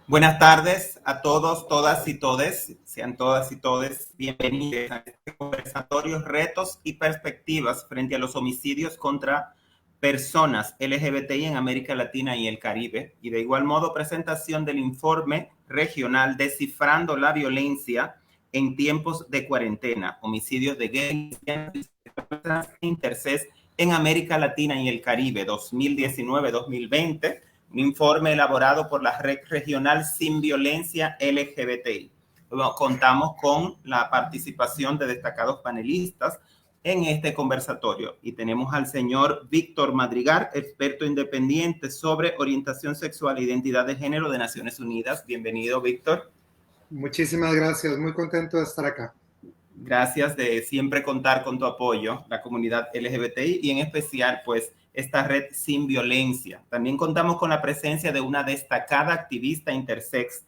Buenas tardes a todos, todas y todes. Sean todas y todes bienvenidos a este conversatorio Retos y Perspectivas frente a los homicidios contra personas LGBTI en América Latina y el Caribe. Y de igual modo, presentación del informe regional Descifrando la Violencia en tiempos de cuarentena, homicidios de gays, intersex en América Latina y el Caribe 2019-2020. Un informe elaborado por la Red Regional Sin Violencia LGBTI. Bueno, contamos con la participación de destacados panelistas en este conversatorio y tenemos al señor Víctor Madrigal, experto independiente sobre orientación sexual e identidad de género de Naciones Unidas. Bienvenido, Víctor. Muchísimas gracias, muy contento de estar acá. Gracias de siempre contar con tu apoyo, la comunidad LGBTI y en especial, pues, esta red Sin Violencia. También contamos con la presencia de una destacada activista intersex,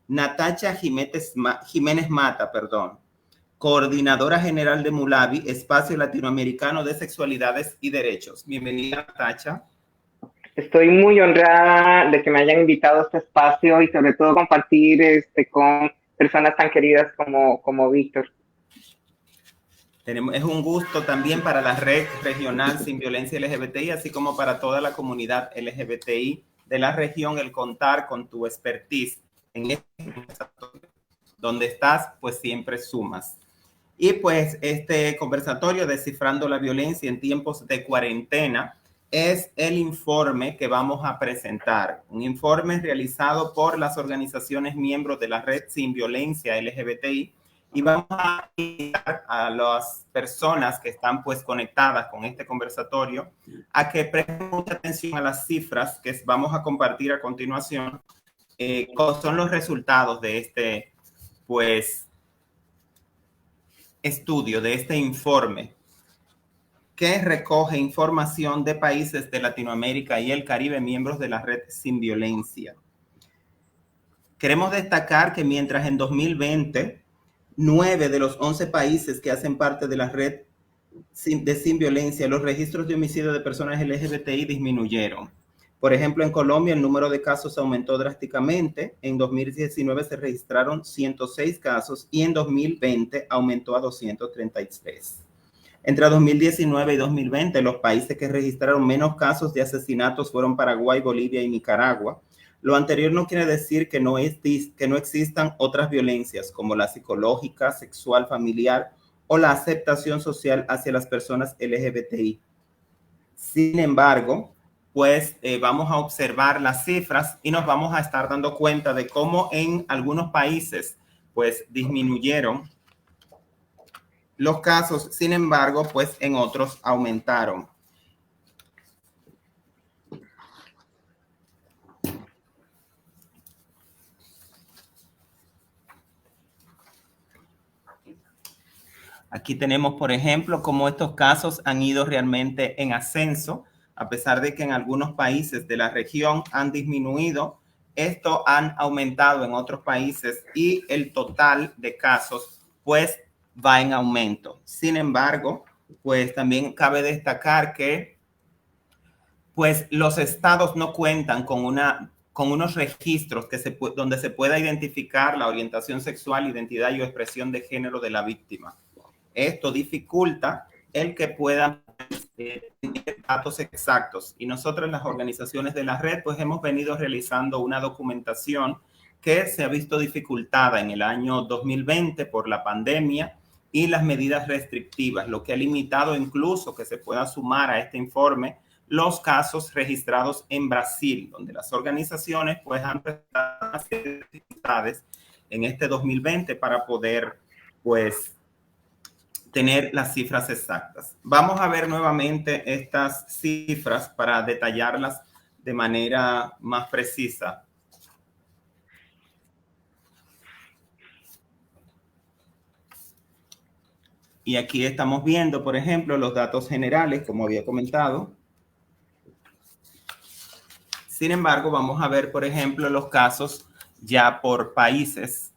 Natacha Jiménez Mata, coordinadora general de Mulavi, Espacio Latinoamericano de Sexualidades y Derechos. Bienvenida, Natacha. Estoy muy honrada de que me hayan invitado a este espacio y sobre todo compartir con personas tan queridas como Víctor. Es un gusto también para la Red Regional Sin Violencia LGBTI, así como para toda la comunidad LGBTI de la región, el contar con tu expertise en este donde estás, pues siempre sumas. Y pues este conversatorio Descifrando la Violencia en tiempos de cuarentena es el informe que vamos a presentar, un informe realizado por las organizaciones miembros de la Red Sin Violencia LGBTI, y vamos a invitar a las personas que están pues conectadas con este conversatorio a que presten mucha atención a las cifras que vamos a compartir a continuación. ¿Cuáles son los resultados de este pues estudio, de este informe que recoge información de países de Latinoamérica y el Caribe, miembros de la Red Sin Violencia? Queremos destacar que mientras en 2020 9 de los 11 países que hacen parte de la red de Sin Violencia, los registros de homicidio de personas LGBTI disminuyeron. Por ejemplo, en Colombia el número de casos aumentó drásticamente. En 2019 se registraron 106 casos y en 2020 aumentó a 233. Entre 2019 y 2020, los países que registraron menos casos de asesinatos fueron Paraguay, Bolivia y Nicaragua. Lo anterior no quiere decir que no existan otras violencias como la psicológica, sexual, familiar o la aceptación social hacia las personas LGBTI. Sin embargo, pues vamos a observar las cifras y nos vamos a estar dando cuenta de cómo en algunos países pues disminuyeron los casos, sin embargo, pues en otros aumentaron. Aquí tenemos, por ejemplo, cómo estos casos han ido realmente en ascenso, a pesar de que en algunos países de la región han disminuido, esto han aumentado en otros países y el total de casos pues va en aumento. Sin embargo, pues también cabe destacar que pues los estados no cuentan con unos registros donde se pueda identificar la orientación sexual, identidad y o expresión de género de la víctima. Esto dificulta el que puedan tener datos exactos. Y nosotros, las organizaciones de la red, pues hemos venido realizando una documentación que se ha visto dificultada en el año 2020 por la pandemia y las medidas restrictivas, lo que ha limitado incluso que se pueda sumar a este informe los casos registrados en Brasil, donde las organizaciones pues han presentado dificultades en este 2020 para poder pues tener las cifras exactas. Vamos a ver nuevamente estas cifras para detallarlas de manera más precisa. Y aquí estamos viendo, por ejemplo, los datos generales, como había comentado. Sin embargo, vamos a ver, por ejemplo, los casos ya por países.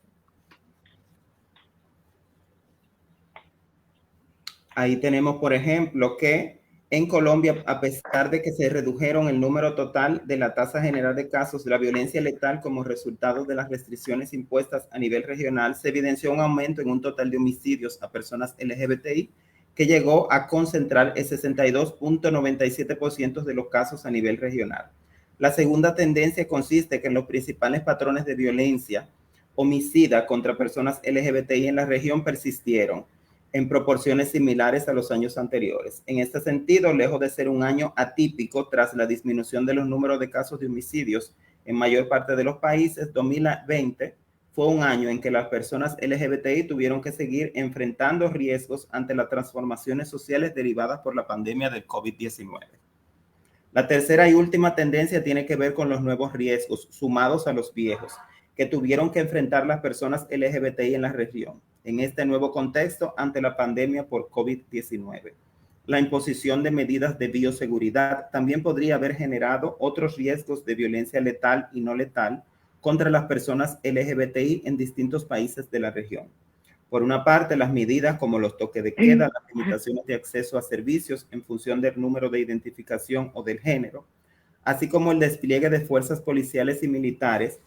Ahí tenemos, por ejemplo, que En Colombia, a pesar de que se redujeron el número total de la tasa general de casos de la violencia letal como resultado de las restricciones impuestas a nivel regional, se evidenció un aumento en un total de homicidios a personas LGBTI que llegó a concentrar el 62.97% de los casos a nivel regional. La segunda tendencia consiste que en los principales patrones de violencia homicida contra personas LGBTI en la región persistieron en proporciones similares a los años anteriores. En este sentido, lejos de ser un año atípico tras la disminución de los números de casos de homicidios en mayor parte de los países, 2020 fue un año en que las personas LGBTI tuvieron que seguir enfrentando riesgos ante las transformaciones sociales derivadas por la pandemia del COVID-19. La tercera y última tendencia tiene que ver con los nuevos riesgos sumados a los viejos que tuvieron que enfrentar las personas LGBTI en la región en este nuevo contexto ante la pandemia por COVID-19. La imposición de medidas de bioseguridad también podría haber generado otros riesgos de violencia letal y no letal contra las personas LGBTI en distintos países de la región. Por una parte, las medidas como los toques de queda, las limitaciones de acceso a servicios en función del número de identificación o del género, así como el despliegue de fuerzas policiales y militares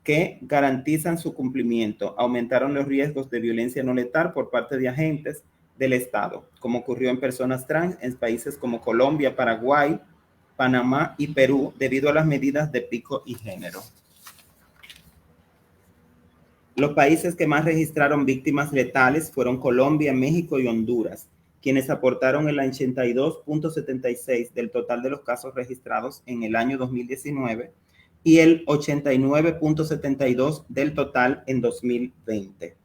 que garantizan su cumplimiento, aumentaron los riesgos de violencia no letal por parte de agentes del Estado, como ocurrió en personas trans en países como Colombia, Paraguay, Panamá y Perú, debido a las medidas de pico y género. Los países que más registraron víctimas letales fueron Colombia, México y Honduras, quienes aportaron el 82.76% del total de los casos registrados en el año 2019 y el 89.72% del total en 2020.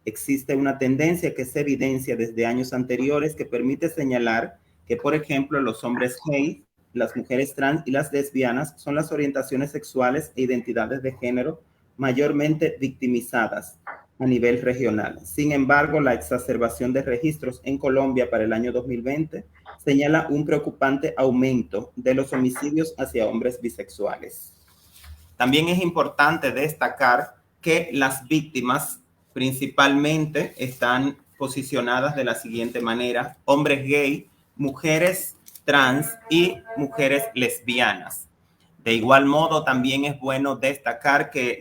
Existe una tendencia que se evidencia desde años anteriores que permite señalar que, por ejemplo, los hombres gay, las mujeres trans y las lesbianas son las orientaciones sexuales e identidades de género mayormente victimizadas a nivel regional. Sin embargo, la exacerbación de registros en Colombia para el año 2020 señala un preocupante aumento de los homicidios hacia hombres bisexuales. También es importante destacar que las víctimas principalmente están posicionadas de la siguiente manera: hombres gay, mujeres trans y mujeres lesbianas. De igual modo, también es bueno destacar que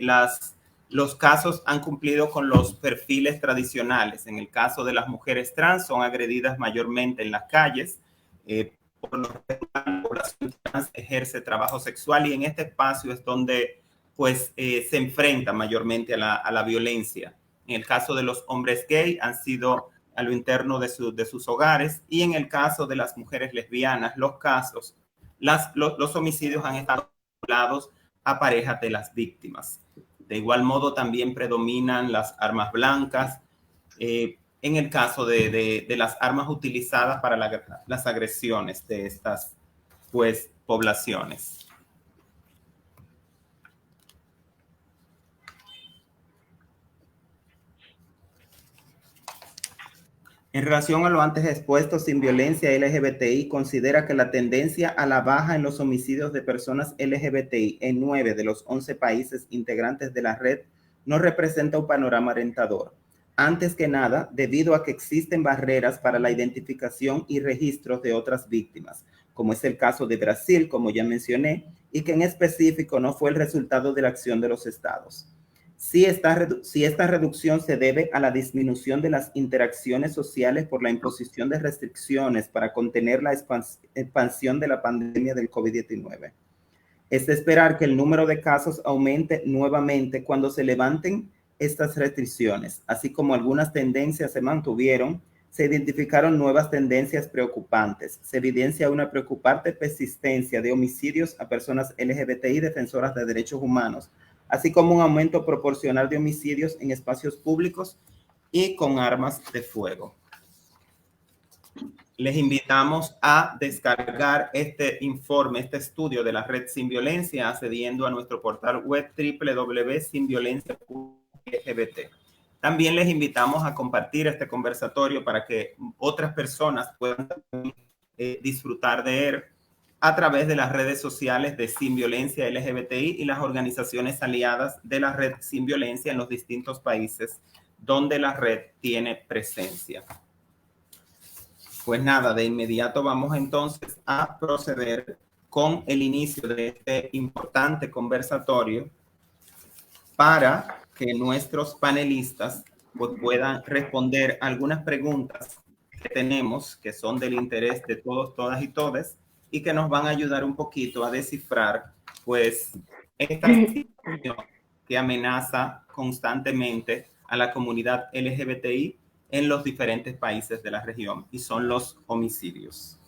los casos han cumplido con los perfiles tradicionales. En el caso de las mujeres trans, son agredidas mayormente en las calles. Por lo general, la población trans ejerce trabajo sexual y en este espacio es donde pues, se enfrenta mayormente a la violencia. En el caso de los hombres gay, han sido a lo interno de sus hogares, y en el caso de las mujeres lesbianas, los homicidios han estado vinculados a parejas de las víctimas. De igual modo, también predominan las armas blancas, en el caso de las armas utilizadas para las agresiones de estas pues, poblaciones. En relación a lo antes expuesto, Sin Violencia LGBTI considera que la tendencia a la baja en los homicidios de personas LGBTI en 9 de los 11 países integrantes de la red no representa un panorama alentador. Antes que nada, debido a que existen barreras para la identificación y registros de otras víctimas, como es el caso de Brasil, como ya mencioné, y que en específico no fue el resultado de la acción de los estados. Si esta reducción se debe a la disminución de las interacciones sociales por la imposición de restricciones para contener la expansión de la pandemia del COVID-19. Es de esperar que el número de casos aumente nuevamente cuando se levanten estas restricciones, así como algunas tendencias se mantuvieron. Se identificaron nuevas tendencias preocupantes. Se evidencia una preocupante persistencia de homicidios a personas LGBTI defensoras de derechos humanos, así como un aumento proporcional de homicidios en espacios públicos y con armas de fuego. Les invitamos a descargar este informe, este estudio de la Red Sin Violencia, accediendo a nuestro portal web www.sinviolencia.lgbt. También les invitamos a compartir este conversatorio para que otras personas puedan disfrutar de él a través de las redes sociales de Sin Violencia LGBTI y las organizaciones aliadas de la Red Sin Violencia en los distintos países donde la red tiene presencia. Pues nada, de inmediato vamos entonces a proceder con el inicio de este importante conversatorio para que nuestros panelistas pues, puedan responder algunas preguntas que tenemos, que son del interés de todos, todas y todes, y que nos van a ayudar un poquito a descifrar pues esta situación que amenaza constantemente a la comunidad LGBTI en los diferentes países de la región, y son los homicidios.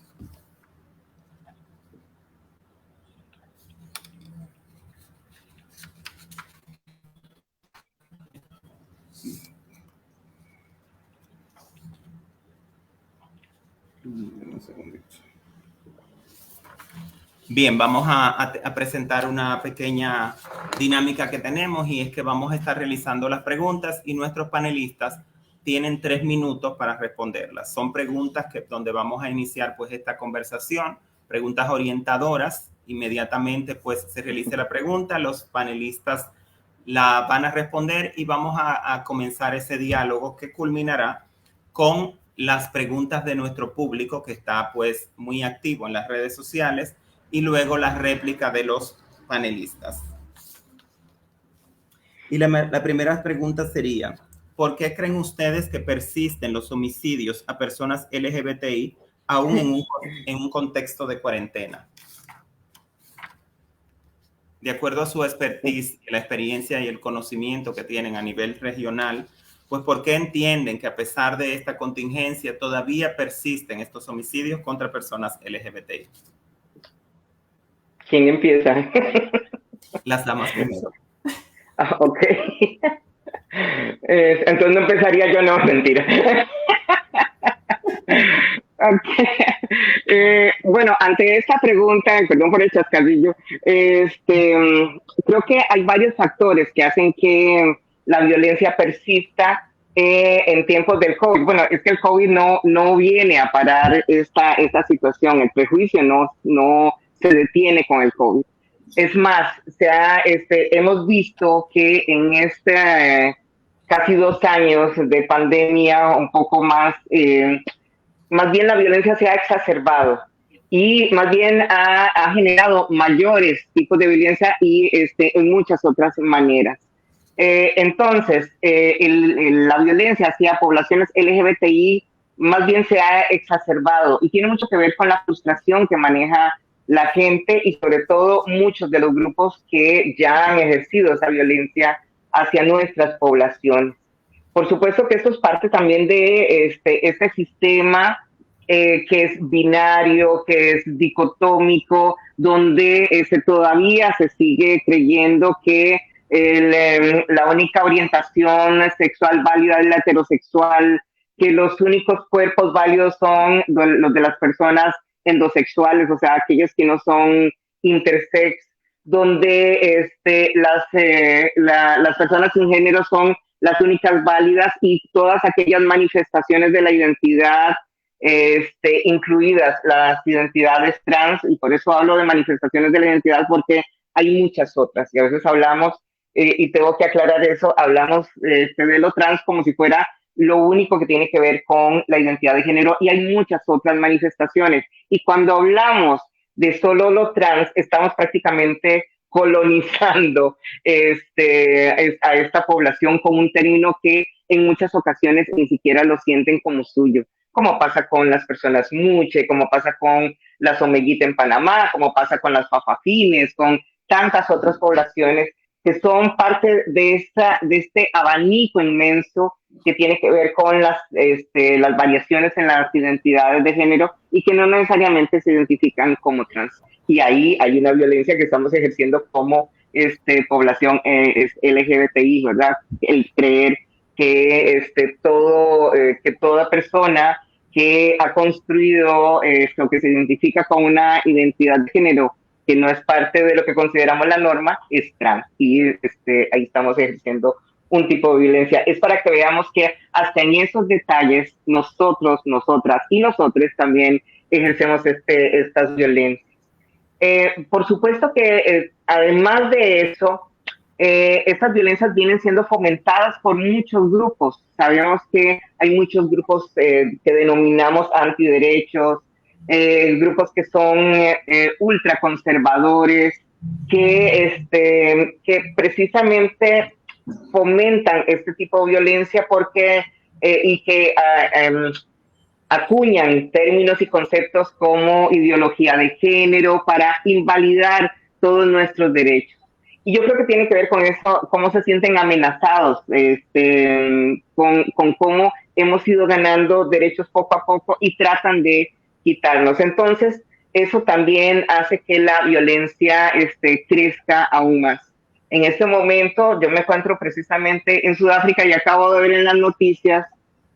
Un segundito. Bien, vamos a presentar una pequeña dinámica que tenemos, y es que vamos a estar realizando las preguntas y nuestros panelistas tienen 3 minutos para responderlas. Son preguntas donde vamos a iniciar pues esta conversación, preguntas orientadoras. Inmediatamente pues se realice la pregunta, los panelistas la van a responder y vamos a comenzar ese diálogo que culminará con las preguntas de nuestro público, que está pues muy activo en las redes sociales, y luego la réplica de los panelistas. Y la primera pregunta sería: ¿por qué creen ustedes que persisten los homicidios a personas LGBTI aún en un contexto de cuarentena? De acuerdo a su expertise, la experiencia y el conocimiento que tienen a nivel regional, pues ¿por qué entienden que a pesar de esta contingencia todavía persisten estos homicidios contra personas LGBTI? ¿Quién empieza? Las damas primero. Ok. Entonces no empezaría yo, no, mentira. Okay. Bueno, ante esta pregunta, perdón por el chascarrillo, creo que hay varios factores que hacen que la violencia persista en tiempos del COVID. Bueno, es que el COVID no viene a parar esta situación, el prejuicio no se detiene con el COVID. Es más, hemos visto que en casi 2 años de pandemia, un poco más bien la violencia se ha exacerbado y más bien ha generado mayores tipos de violencia y en muchas otras maneras. Entonces, la violencia hacia poblaciones LGBTI más bien se ha exacerbado y tiene mucho que ver con la frustración que maneja la gente y sobre todo muchos de los grupos que ya han ejercido esa violencia hacia nuestras poblaciones. Por supuesto que esto es parte también de este sistema que es binario, que es dicotómico, donde todavía se sigue creyendo que la única orientación sexual válida es la heterosexual, que los únicos cuerpos válidos son los de las personas endosexuales, o sea, aquellos que no son intersex, donde las personas sin género son las únicas válidas y todas aquellas manifestaciones de la identidad, incluidas las identidades trans, y por eso hablo de manifestaciones de la identidad porque hay muchas otras y a veces hablamos, y tengo que aclarar eso, hablamos de lo trans como si fuera lo único que tiene que ver con la identidad de género, y hay muchas otras manifestaciones, y cuando hablamos de solo lo trans estamos prácticamente colonizando a esta población con un término que en muchas ocasiones ni siquiera lo sienten como suyo, como pasa con las personas muche, como pasa con las omeguita en Panamá, como pasa con las fafafines, con tantas otras poblaciones que son parte de este abanico inmenso que tiene que ver con las variaciones en las identidades de género y que no necesariamente se identifican como trans. Y ahí hay una violencia que estamos ejerciendo como población LGBTI, ¿verdad? El creer que que toda persona que ha construido lo que se identifica con una identidad de género que no es parte de lo que consideramos la norma, es trans. Y ahí estamos ejerciendo un tipo de violencia. Es para que veamos que hasta en esos detalles nosotros, nosotras y nosotros también ejercemos estas violencias. Por supuesto que además de eso, estas violencias vienen siendo fomentadas por muchos grupos. Sabemos que hay muchos grupos que denominamos antiderechos, grupos que son ultraconservadores, que precisamente fomentan este tipo de violencia porque y que acuñan términos y conceptos como ideología de género para invalidar todos nuestros derechos. Y yo creo que tiene que ver con eso, cómo se sienten amenazados, con cómo hemos ido ganando derechos poco a poco y tratan de quitarnos. Entonces, eso también hace que la violencia crezca aún más. En este momento, yo me encuentro precisamente en Sudáfrica y acabo de ver en las noticias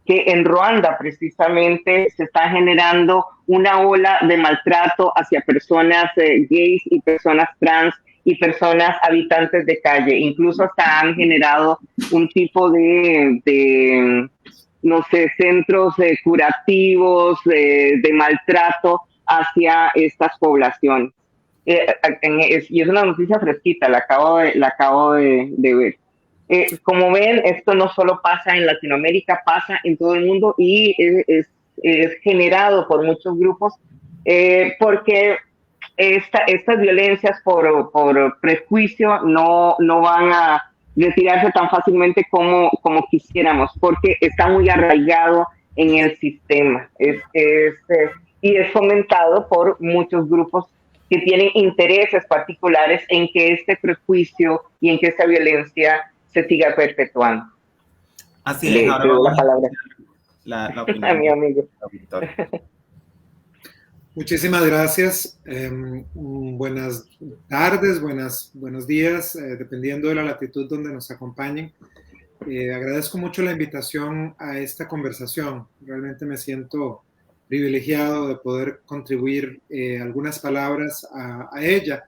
que en Ruanda precisamente se está generando una ola de maltrato hacia personas gays y personas trans y personas habitantes de calle. Incluso hasta han generado un tipo de no sé, centros curativos de maltrato hacia estas poblaciones. Y es una noticia fresquita, la acabo de ver. Como ven, esto no solo pasa en Latinoamérica, pasa en todo el mundo y es generado por muchos grupos porque estas violencias por prejuicio no van a retirarse tan fácilmente como quisiéramos, porque está muy arraigado en el sistema y es fomentado por muchos grupos que tienen intereses particulares en que este prejuicio y en que esta violencia se siga perpetuando. Así es, ahora vamos la palabra la opinión a mi amigo. Víctor. Muchísimas gracias. Buenas tardes, buenos días, dependiendo de la latitud donde nos acompañen. Agradezco mucho la invitación a esta conversación. Realmente me siento privilegiado de poder contribuir algunas palabras a ella.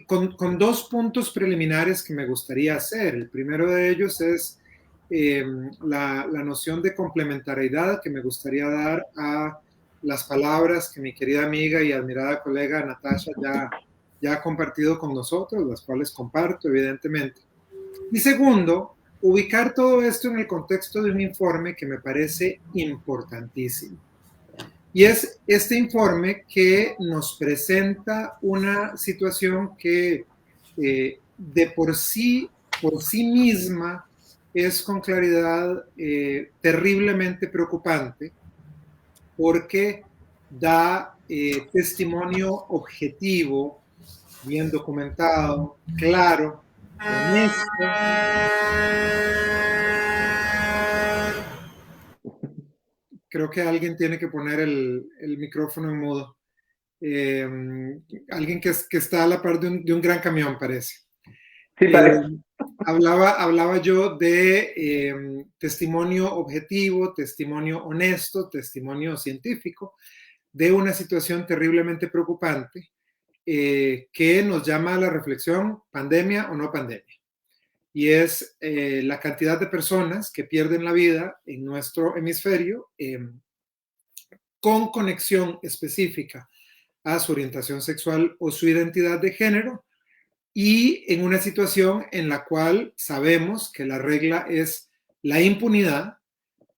Con dos puntos preliminares que me gustaría hacer. El primero de ellos es la noción de complementariedad que me gustaría dar a las palabras que mi querida amiga y admirada colega Natasha ya ha compartido con nosotros, las cuales comparto evidentemente. Y segundo, ubicar todo esto en el contexto de un informe que me parece importantísimo. Y es este informe que nos presenta una situación que de por sí misma es con claridad terriblemente preocupante, porque da testimonio objetivo, bien documentado, claro, honesto. Creo que alguien tiene que poner el micrófono en mudo. Alguien que está a la par de un gran camión, parece. Sí, parece. Hablaba yo de testimonio objetivo, testimonio honesto, testimonio científico de una situación terriblemente preocupante que nos llama a la reflexión, pandemia o no pandemia. Y es la cantidad de personas que pierden la vida en nuestro hemisferio con conexión específica a su orientación sexual o su identidad de género, y en una situación en la cual sabemos que la regla es la impunidad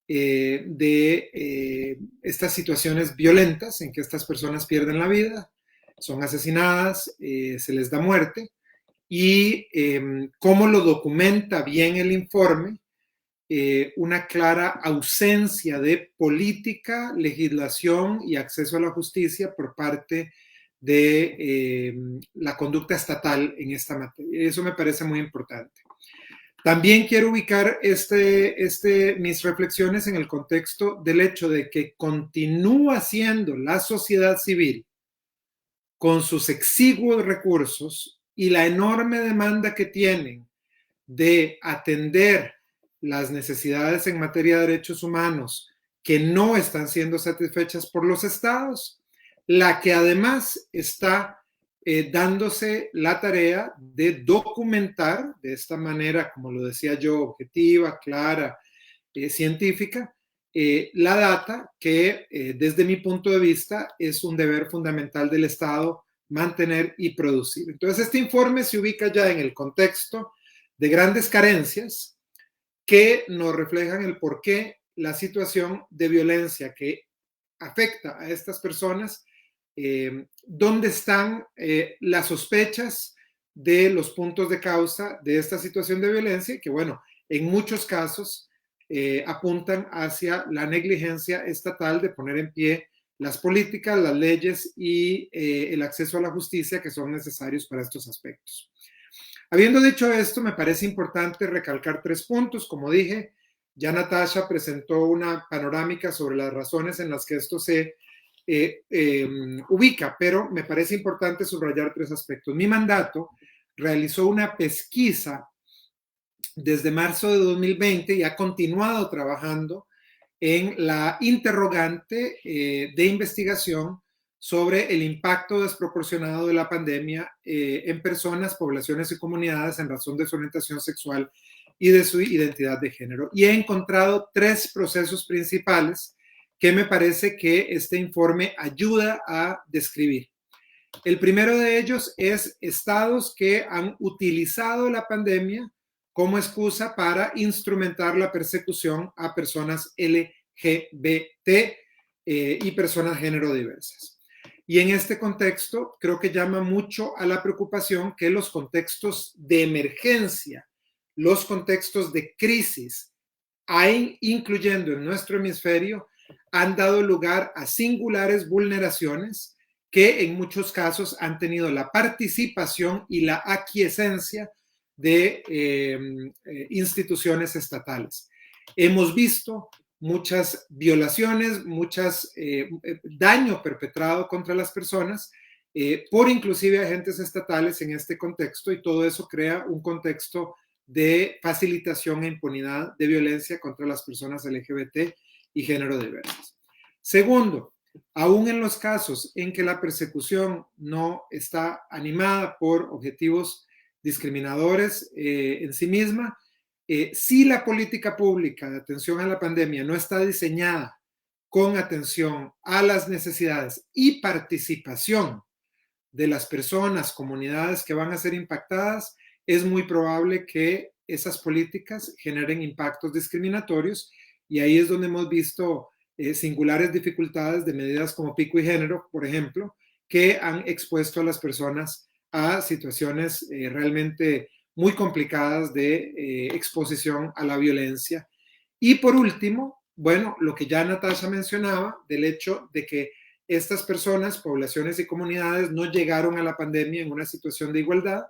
de estas situaciones violentas en que estas personas pierden la vida, son asesinadas, se les da muerte, y cómo lo documenta bien el informe, una clara ausencia de política, legislación y acceso a la justicia por parte de la conducta estatal en esta materia. Eso me parece muy importante. También quiero ubicar mis reflexiones en el contexto del hecho de que continúa siendo la sociedad civil, con sus exiguos recursos y la enorme demanda que tienen de atender las necesidades en materia de derechos humanos que no están siendo satisfechas por los estados, la que además está dándose la tarea de documentar de esta manera, como lo decía yo, objetiva, clara, científica, la data que desde mi punto de vista es un deber fundamental del Estado mantener y producir. Entonces, este informe se ubica ya en el contexto de grandes carencias que nos reflejan el por qué la situación de violencia que afecta a estas personas, dónde están las sospechas de los puntos de causa de esta situación de violencia, que bueno, en muchos casos apuntan hacia la negligencia estatal de poner en pie las políticas, las leyes y el acceso a la justicia que son necesarios para estos aspectos. Habiendo dicho esto, me parece importante recalcar 3 puntos. Como dije, ya Natasha presentó una panorámica sobre las razones en las que esto se ubica, pero me parece importante subrayar 3 aspectos. Mi mandato realizó una pesquisa desde marzo de 2020 y ha continuado trabajando en la interrogante de investigación sobre el impacto desproporcionado de la pandemia en personas, poblaciones y comunidades en razón de su orientación sexual y de su identidad de género. Y he encontrado 3 procesos principales que me parece que este informe ayuda a describir. El primero de ellos es estados que han utilizado la pandemia como excusa para instrumentar la persecución a personas LGBT y personas género diversas. Y en este contexto, creo que llama mucho a la preocupación que los contextos de emergencia, los contextos de crisis, incluyendo en nuestro hemisferio, han dado lugar a singulares vulneraciones que en muchos casos han tenido la participación y la aquiescencia de instituciones estatales. Hemos visto muchas violaciones, muchos daño perpetrado contra las personas por inclusive agentes estatales en este contexto, y todo eso crea un contexto de facilitación e impunidad de violencia contra las personas LGBT y género diversas. Segundo, aún en los casos en que la persecución no está animada por objetivos discriminadores en sí misma, si la política pública de atención a la pandemia no está diseñada con atención a las necesidades y participación de las personas, comunidades que van a ser impactadas, es muy probable que esas políticas generen impactos discriminatorios, y ahí es donde hemos visto singulares dificultades de medidas como pico y género, por ejemplo, que han expuesto a las personas a situaciones realmente muy complicadas de exposición a la violencia. Y por último, bueno, lo que ya Natasha mencionaba, del hecho de que estas personas, poblaciones y comunidades no llegaron a la pandemia en una situación de igualdad,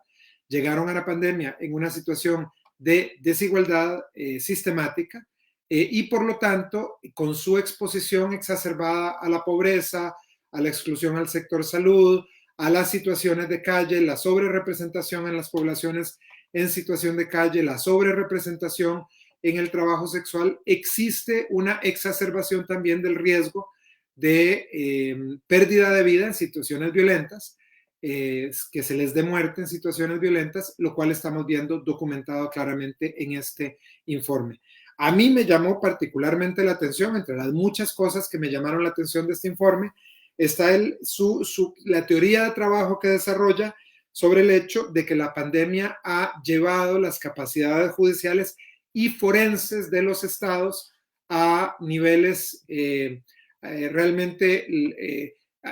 llegaron a la pandemia en una situación de desigualdad sistemática, y por lo tanto, con su exposición exacerbada a la pobreza, a la exclusión al sector salud, a las situaciones de calle, la sobrerepresentación en las poblaciones en situación de calle, la sobrerepresentación en el trabajo sexual, existe una exacerbación también del riesgo de pérdida de vida en situaciones violentas, que se les dé muerte en situaciones violentas, lo cual estamos viendo documentado claramente en este informe. A mí me llamó particularmente la atención, entre las muchas cosas que me llamaron la atención de este informe, está la teoría de trabajo que desarrolla sobre el hecho de que la pandemia ha llevado las capacidades judiciales y forenses de los estados a niveles realmente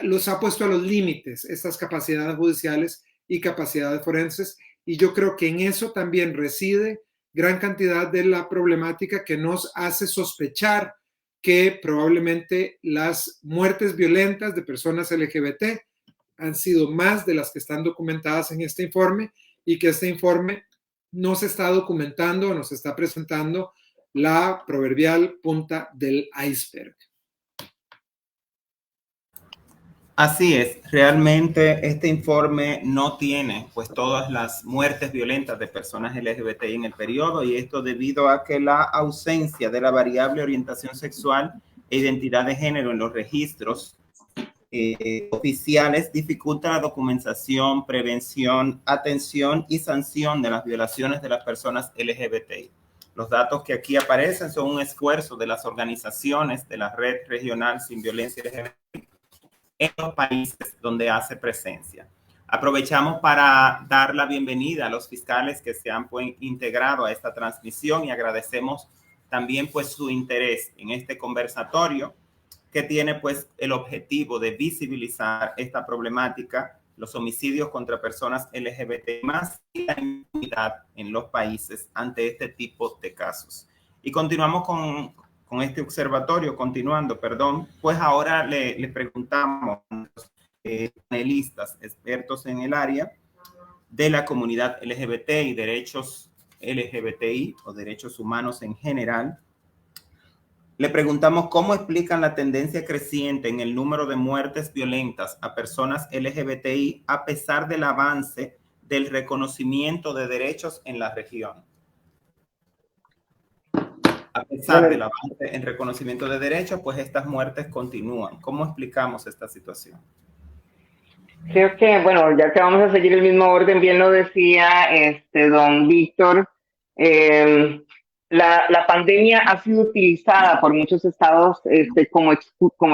los ha puesto a los límites, estas capacidades judiciales y capacidades forenses, y yo creo que en eso también reside gran cantidad de la problemática que nos hace sospechar que probablemente las muertes violentas de personas LGBT han sido más de las que están documentadas en este informe, y que este informe no se está documentando o nos está presentando la proverbial punta del iceberg. Así es, realmente este informe no tiene pues todas las muertes violentas de personas LGBTI en el periodo, y esto debido a que la ausencia de la variable orientación sexual e identidad de género en los registros oficiales dificulta la documentación, prevención, atención y sanción de las violaciones de las personas LGBTI. Los datos que aquí aparecen son un esfuerzo de las organizaciones de la Red Regional Sin Violencia LGBTI en los países donde hace presencia. Aprovechamos para dar la bienvenida a los fiscales que se han integrado a esta transmisión y agradecemos también pues su interés en este conversatorio que tiene pues el objetivo de visibilizar esta problemática, los homicidios contra personas LGBT más y la impunidad en los países ante este tipo de casos. Y continuamos con este observatorio, pues ahora le preguntamos a los panelistas expertos en el área de la comunidad LGBT y derechos LGBTI o derechos humanos en general. Le preguntamos cómo explican la tendencia creciente en el número de muertes violentas a personas LGBTI a pesar del avance del reconocimiento de derechos en la región. A pesar del avance en reconocimiento de derechos, pues estas muertes continúan. ¿Cómo explicamos esta situación? Creo que, bueno, ya que vamos a seguir el mismo orden, bien lo decía don Víctor, la pandemia ha sido utilizada por muchos estados como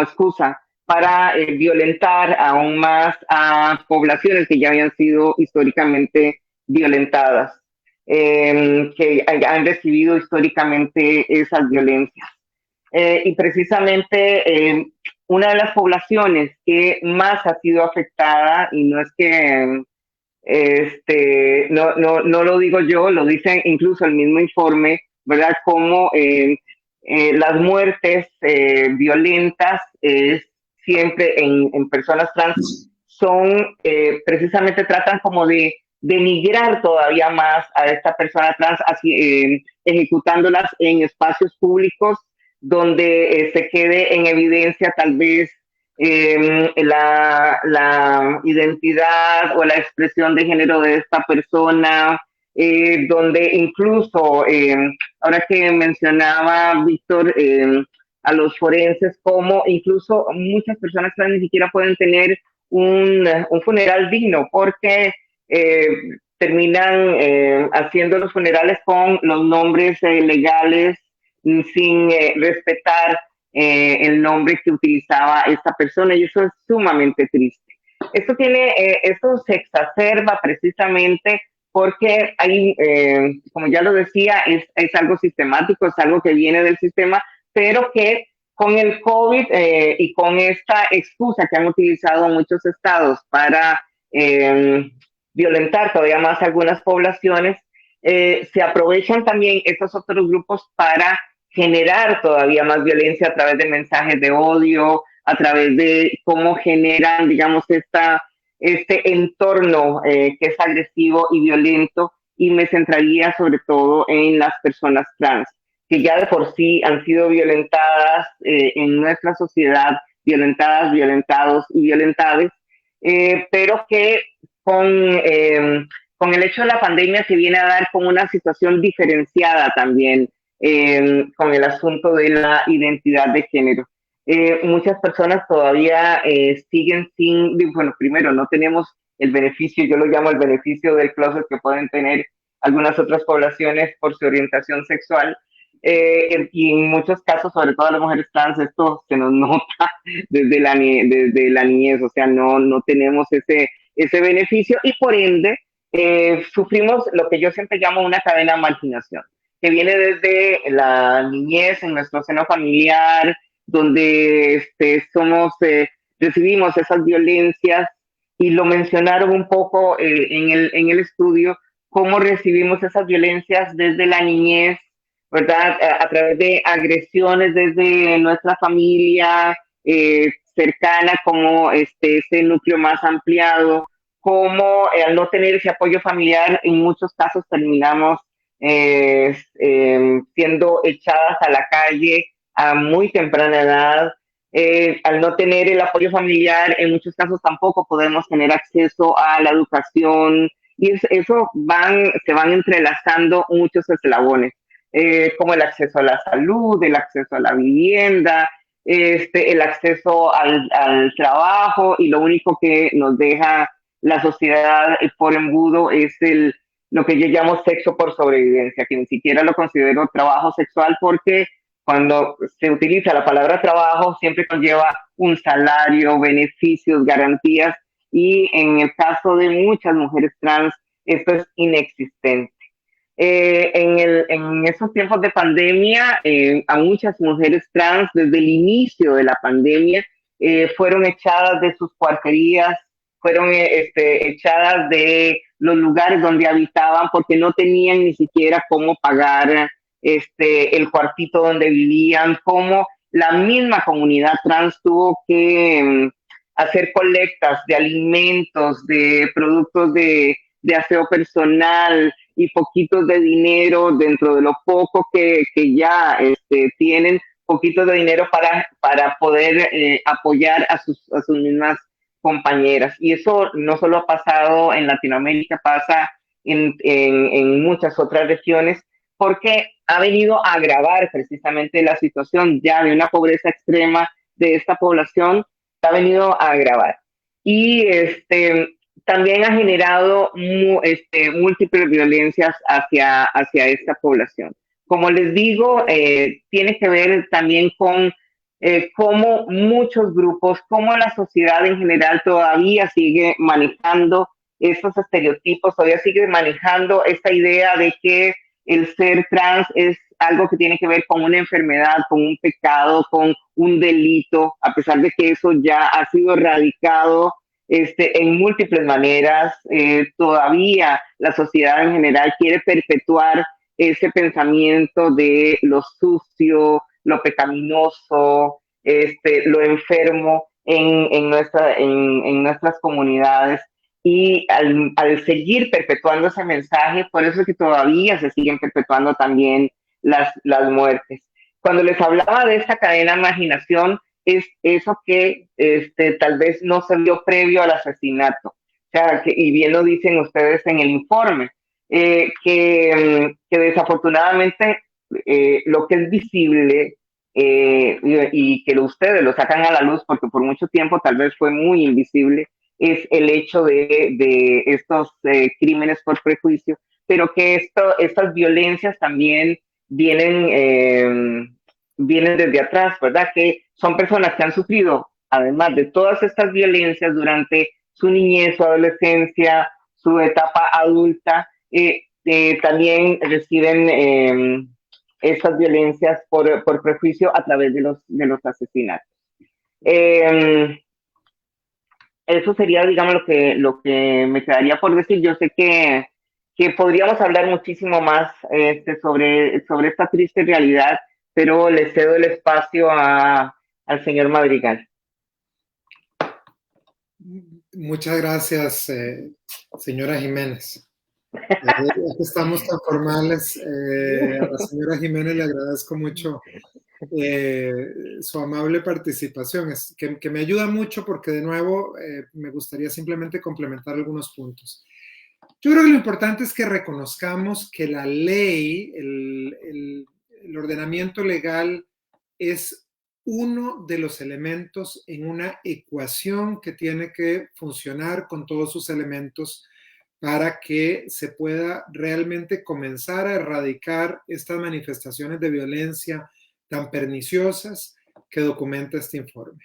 excusa para violentar aún más a poblaciones que ya habían sido históricamente violentadas, que han recibido históricamente esas violencias. Y precisamente una de las poblaciones que más ha sido afectada, y no es que no lo digo yo, lo dice incluso el mismo informe, ¿verdad? Como las muertes violentas siempre en personas trans son, precisamente tratan como de denigrar todavía más a esta persona trans, así, ejecutándolas en espacios públicos donde se quede en evidencia tal vez la identidad o la expresión de género de esta persona, donde incluso, ahora que mencionaba Víctor, a los forenses, como incluso muchas personas trans ni siquiera pueden tener un funeral digno porque terminan haciendo los funerales con los nombres legales sin respetar el nombre que utilizaba esta persona, y eso es sumamente triste. Esto se exacerba precisamente porque hay, como ya lo decía, es algo sistemático, es algo que viene del sistema, pero que con el COVID y con esta excusa que han utilizado muchos estados para violentar todavía más algunas poblaciones, se aprovechan también estos otros grupos para generar todavía más violencia a través de mensajes de odio, a través de cómo generan, digamos, este entorno que es agresivo y violento, y me centraría sobre todo en las personas trans, que ya de por sí han sido violentadas en nuestra sociedad, violentados y violentades, pero que con el hecho de la pandemia se viene a dar como una situación diferenciada también con el asunto de la identidad de género. Muchas personas todavía siguen sin, bueno, primero no tenemos el beneficio, yo lo llamo el beneficio del closet que pueden tener algunas otras poblaciones por su orientación sexual, y en muchos casos, sobre todo las mujeres trans, esto se nos nota desde la niñez, o sea, no tenemos ese beneficio, y por ende sufrimos lo que yo siempre llamo una cadena de marginación, que viene desde la niñez, en nuestro seno familiar, donde recibimos esas violencias, y lo mencionaron un poco en el estudio, cómo recibimos esas violencias desde la niñez, ¿verdad? A través de agresiones desde nuestra familia cercana, como ese núcleo más ampliado, como al no tener ese apoyo familiar, en muchos casos terminamos siendo echadas a la calle a muy temprana edad. Al no tener el apoyo familiar, en muchos casos tampoco podemos tener acceso a la educación, y eso se van entrelazando muchos eslabones, como el acceso a la salud, el acceso a la vivienda, el acceso al trabajo, y lo único que nos deja la sociedad por embudo es lo que yo llamo sexo por sobrevivencia, que ni siquiera lo considero trabajo sexual, porque cuando se utiliza la palabra trabajo, siempre conlleva un salario, beneficios, garantías, y en el caso de muchas mujeres trans, esto es inexistente. En esos tiempos de pandemia, a muchas mujeres trans, desde el inicio de la pandemia, fueron echadas de sus cuarterías, fueron echadas de los lugares donde habitaban porque no tenían ni siquiera cómo pagar el cuartito donde vivían, como la misma comunidad trans tuvo que hacer colectas de alimentos, de productos de aseo personal y poquitos de dinero dentro de lo poco que ya tienen, poquitos de dinero para poder apoyar a sus mismas compañeras. Y eso no solo ha pasado en Latinoamérica, pasa en muchas otras regiones, porque ha venido a agravar precisamente la situación ya de una pobreza extrema de esta población, ha venido a agravar. Y también ha generado múltiples violencias hacia esta población. Como les digo, tiene que ver también con cómo muchos grupos, cómo la sociedad en general todavía sigue manejando estos estereotipos, todavía sigue manejando esta idea de que el ser trans es algo que tiene que ver con una enfermedad, con un pecado, con un delito, a pesar de que eso ya ha sido erradicado en múltiples maneras. Todavía la sociedad en general quiere perpetuar ese pensamiento de lo sucio, lo pecaminoso, lo enfermo en nuestras comunidades. Y al seguir perpetuando ese mensaje, por eso es que todavía se siguen perpetuando también las muertes. Cuando les hablaba de esta cadena de marginación, es eso que tal vez no se vio previo al asesinato. O sea, y bien lo dicen ustedes en el informe, que desafortunadamente lo que es visible y que ustedes lo sacan a la luz porque por mucho tiempo tal vez fue muy invisible, es el hecho de estos crímenes por prejuicio, pero que estas violencias también vienen desde atrás, ¿verdad? Que son personas que han sufrido, además de todas estas violencias durante su niñez, su adolescencia, su etapa adulta, también reciben estas violencias por prejuicio a través de los asesinatos. Eso sería, digamos, lo que me quedaría por decir. Yo sé que podríamos hablar muchísimo más sobre esta triste realidad, pero le cedo el espacio al señor Madrigal. Muchas gracias, señora Jiménez. Estamos tan formales. A la señora Jiménez le agradezco mucho su amable participación, que me ayuda mucho porque de nuevo me gustaría simplemente complementar algunos puntos. Yo creo que lo importante es que reconozcamos que la ley, el ordenamiento legal es uno de los elementos en una ecuación que tiene que funcionar con todos sus elementos para que se pueda realmente comenzar a erradicar estas manifestaciones de violencia tan perniciosas que documenta este informe.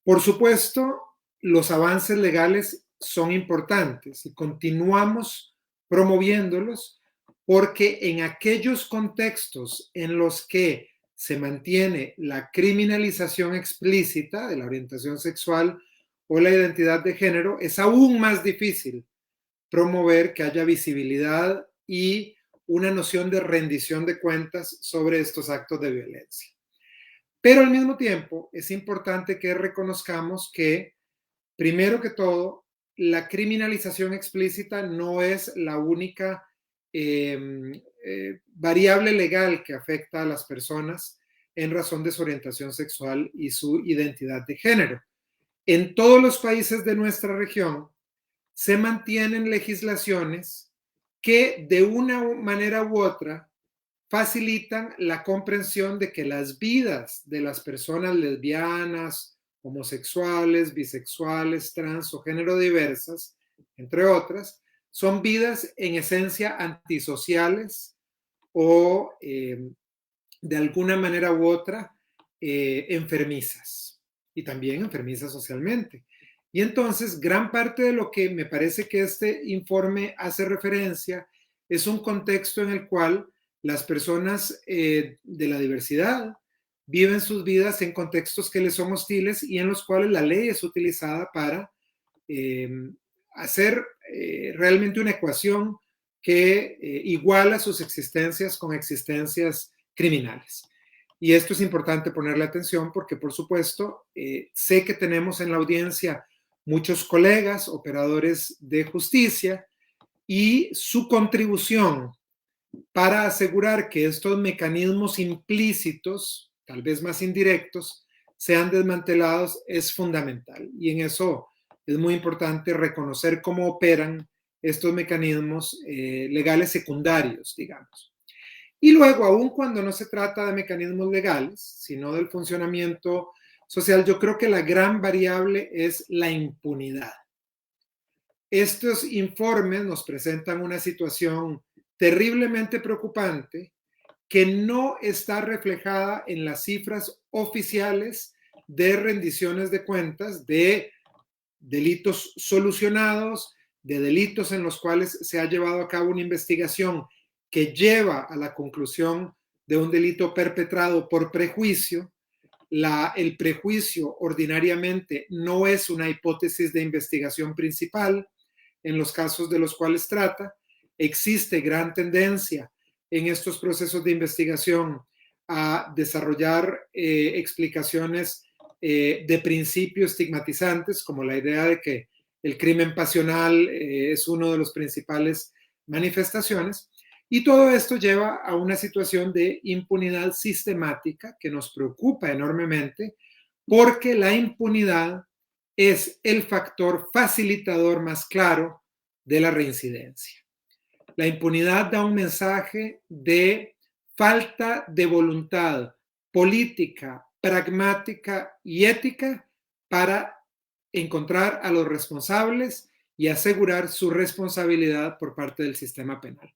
Por supuesto, los avances legales son importantes y continuamos promoviéndolos porque en aquellos contextos en los que se mantiene la criminalización explícita de la orientación sexual o la identidad de género, es aún más difícil promover que haya visibilidad y una noción de rendición de cuentas sobre estos actos de violencia. Pero al mismo tiempo es importante que reconozcamos que, primero que todo, la criminalización explícita no es la única variable legal que afecta a las personas en razón de su orientación sexual y su identidad de género. En todos los países de nuestra región se mantienen legislaciones que de una manera u otra facilitan la comprensión de que las vidas de las personas lesbianas, homosexuales, bisexuales, trans o género diversas, entre otras, son vidas en esencia antisociales o de alguna manera u otra enfermizas y también enfermizas socialmente. Y entonces, gran parte de lo que me parece que este informe hace referencia es un contexto en el cual las personas de la diversidad viven sus vidas en contextos que les son hostiles y en los cuales la ley es utilizada para hacer realmente una ecuación que iguala sus existencias con existencias criminales. Y esto es importante ponerle atención porque, por supuesto, sé que tenemos en la audiencia muchos colegas, operadores de justicia, y su contribución para asegurar que estos mecanismos implícitos, tal vez más indirectos, sean desmantelados es fundamental. Y en eso es muy importante reconocer cómo operan estos mecanismos legales secundarios, digamos. Y luego, aun cuando no se trata de mecanismos legales, sino del funcionamiento social, yo creo que la gran variable es la impunidad. Estos informes nos presentan una situación terriblemente preocupante que no está reflejada en las cifras oficiales de rendiciones de cuentas de delitos solucionados, de delitos en los cuales se ha llevado a cabo una investigación que lleva a la conclusión de un delito perpetrado por prejuicio. El prejuicio ordinariamente no es una hipótesis de investigación principal en los casos de los cuales trata. Existe gran tendencia en estos procesos de investigación a desarrollar explicaciones de principio estigmatizantes, como la idea de que el crimen pasional es uno de los principales manifestaciones. Y todo esto lleva a una situación de impunidad sistemática que nos preocupa enormemente, porque la impunidad es el factor facilitador más claro de la reincidencia. La impunidad da un mensaje de falta de voluntad política, pragmática y ética para encontrar a los responsables y asegurar su responsabilidad por parte del sistema penal.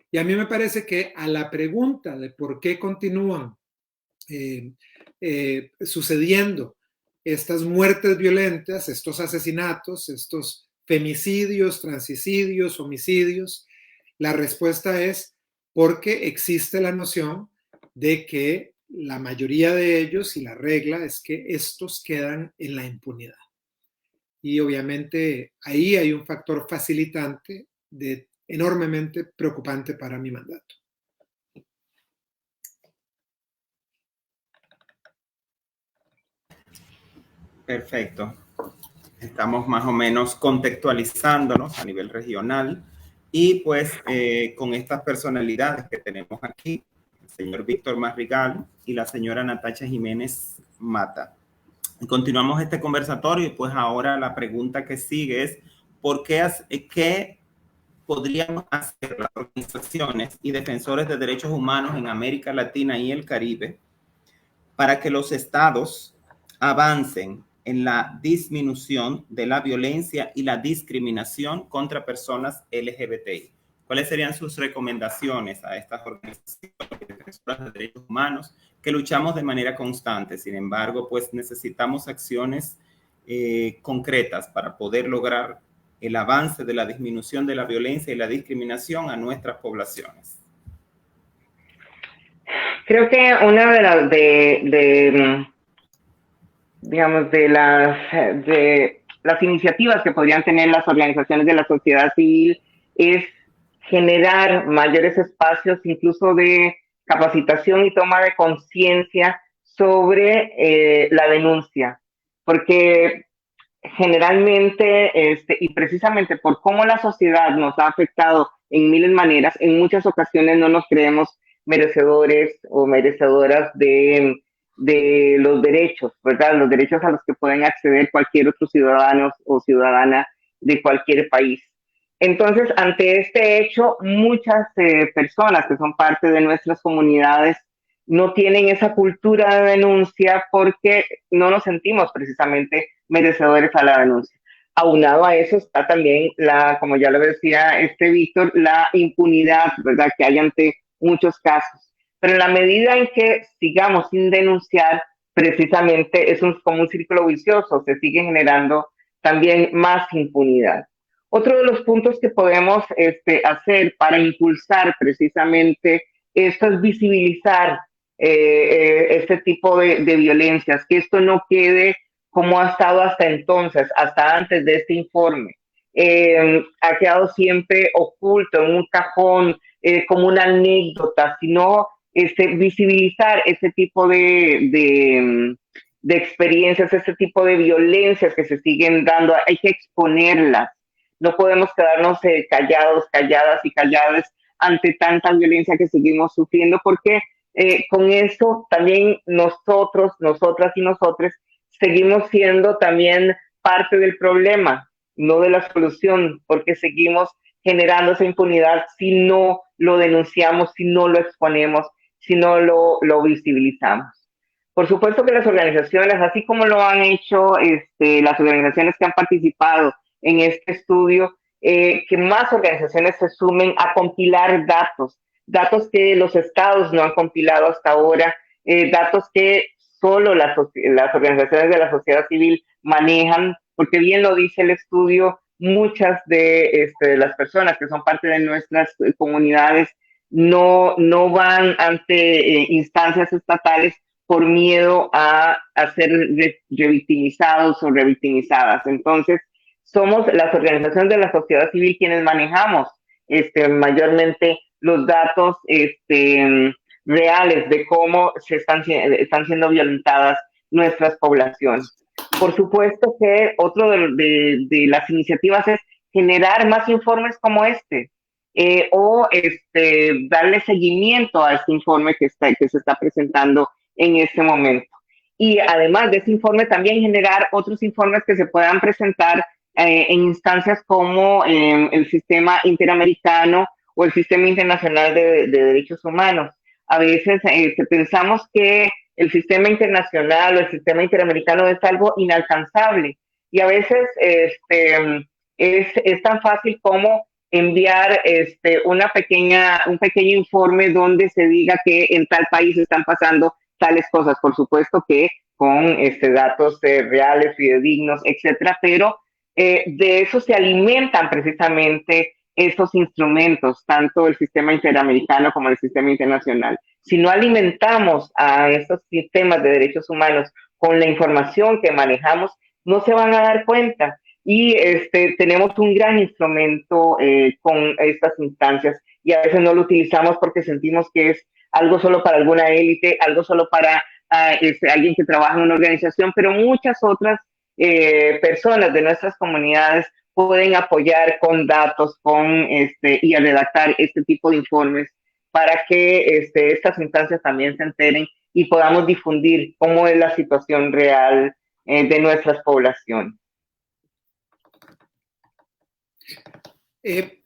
Y a mí me parece que a la pregunta de por qué continúan sucediendo estas muertes violentas, estos asesinatos, estos femicidios, transicidios, homicidios, la respuesta es porque existe la noción de que la mayoría de ellos, y la regla es que estos quedan en la impunidad. Y obviamente ahí hay un factor facilitante enormemente preocupante para mi mandato. Perfecto. Estamos más o menos contextualizándonos a nivel regional y pues con estas personalidades que tenemos aquí, el señor Víctor Madrigal y la señora Natacha Jiménez Mata. Continuamos este conversatorio y pues ahora la pregunta que sigue es ¿por qué podríamos hacer las organizaciones y defensores de derechos humanos en América Latina y el Caribe para que los estados avancen en la disminución de la violencia y la discriminación contra personas LGBTI? ¿Cuáles serían sus recomendaciones a estas organizaciones defensoras de derechos humanos que luchamos de manera constante? Sin embargo, pues necesitamos acciones concretas para poder lograr el avance de la disminución de la violencia y la discriminación a nuestras poblaciones. Creo que una de las digamos, de las iniciativas que podrían tener las organizaciones de la sociedad civil es generar mayores espacios, incluso de capacitación y toma de conciencia sobre la denuncia, porque generalmente, y precisamente por cómo la sociedad nos ha afectado en miles de maneras, en muchas ocasiones no nos creemos merecedores o merecedoras de los derechos, ¿verdad? Los derechos a los que pueden acceder cualquier otro ciudadano o ciudadana de cualquier país. Entonces, ante este hecho, muchas personas que son parte de nuestras comunidades no tienen esa cultura de denuncia porque no nos sentimos precisamente merecedores a la denuncia. Aunado a eso está también como ya lo decía Víctor, la impunidad, ¿verdad?, que hay ante muchos casos. pero en la medida en que sigamos sin denunciar, precisamente es como un círculo vicioso, se sigue generando también más impunidad. Otro de los puntos que podemos hacer para impulsar precisamente esto es visibilizar este tipo de violencias, que esto no quede como ha estado hasta entonces, hasta antes de este informe. Ha quedado siempre oculto en un cajón, como una anécdota, sino visibilizar ese tipo de experiencias, ese tipo de violencias que se siguen dando, hay que exponerlas. No podemos quedarnos callados, calladas y calladas ante tanta violencia que seguimos sufriendo, porque con eso también nosotros, nosotras y nosotres seguimos siendo también parte del problema, no de la solución, porque seguimos generando esa impunidad si no lo denunciamos, si no lo exponemos, si no lo visibilizamos. Por supuesto que las organizaciones, así como lo han hecho las organizaciones que han participado en este estudio, que más organizaciones se sumen a compilar datos que los estados no han compilado hasta ahora, datos que solo las organizaciones de la sociedad civil manejan, porque bien lo dice el estudio, muchas de las personas que son parte de nuestras comunidades no van ante instancias estatales por miedo a ser revictimizados o revictimizadas. Entonces, somos las organizaciones de la sociedad civil quienes manejamos mayormente los datos reales de cómo están siendo violentadas nuestras poblaciones. Por supuesto que otro de las iniciativas es generar más informes como o darle seguimiento a este informe que se está presentando en este momento. Y además de ese informe, también generar otros informes que se puedan presentar en instancias como el Sistema Interamericano o el Sistema Internacional de Derechos Humanos. A veces pensamos que el sistema internacional o el sistema interamericano es algo inalcanzable y a veces es tan fácil como enviar un pequeño informe donde se diga que en tal país están pasando tales cosas, por supuesto que con datos reales, fidedignos, etcétera, pero de eso se alimentan precisamente esos instrumentos, tanto el sistema interamericano como el sistema internacional. Si no alimentamos a estos sistemas de derechos humanos con la información que manejamos, no se van a dar cuenta. Y tenemos un gran instrumento con estas instancias y a veces no lo utilizamos porque sentimos que es algo solo para alguna élite, algo solo para alguien que trabaja en una organización, pero muchas otras personas de nuestras comunidades pueden apoyar con datos y a redactar este tipo de informes para que estas instancias también se enteren y podamos difundir cómo es la situación real de nuestras poblaciones.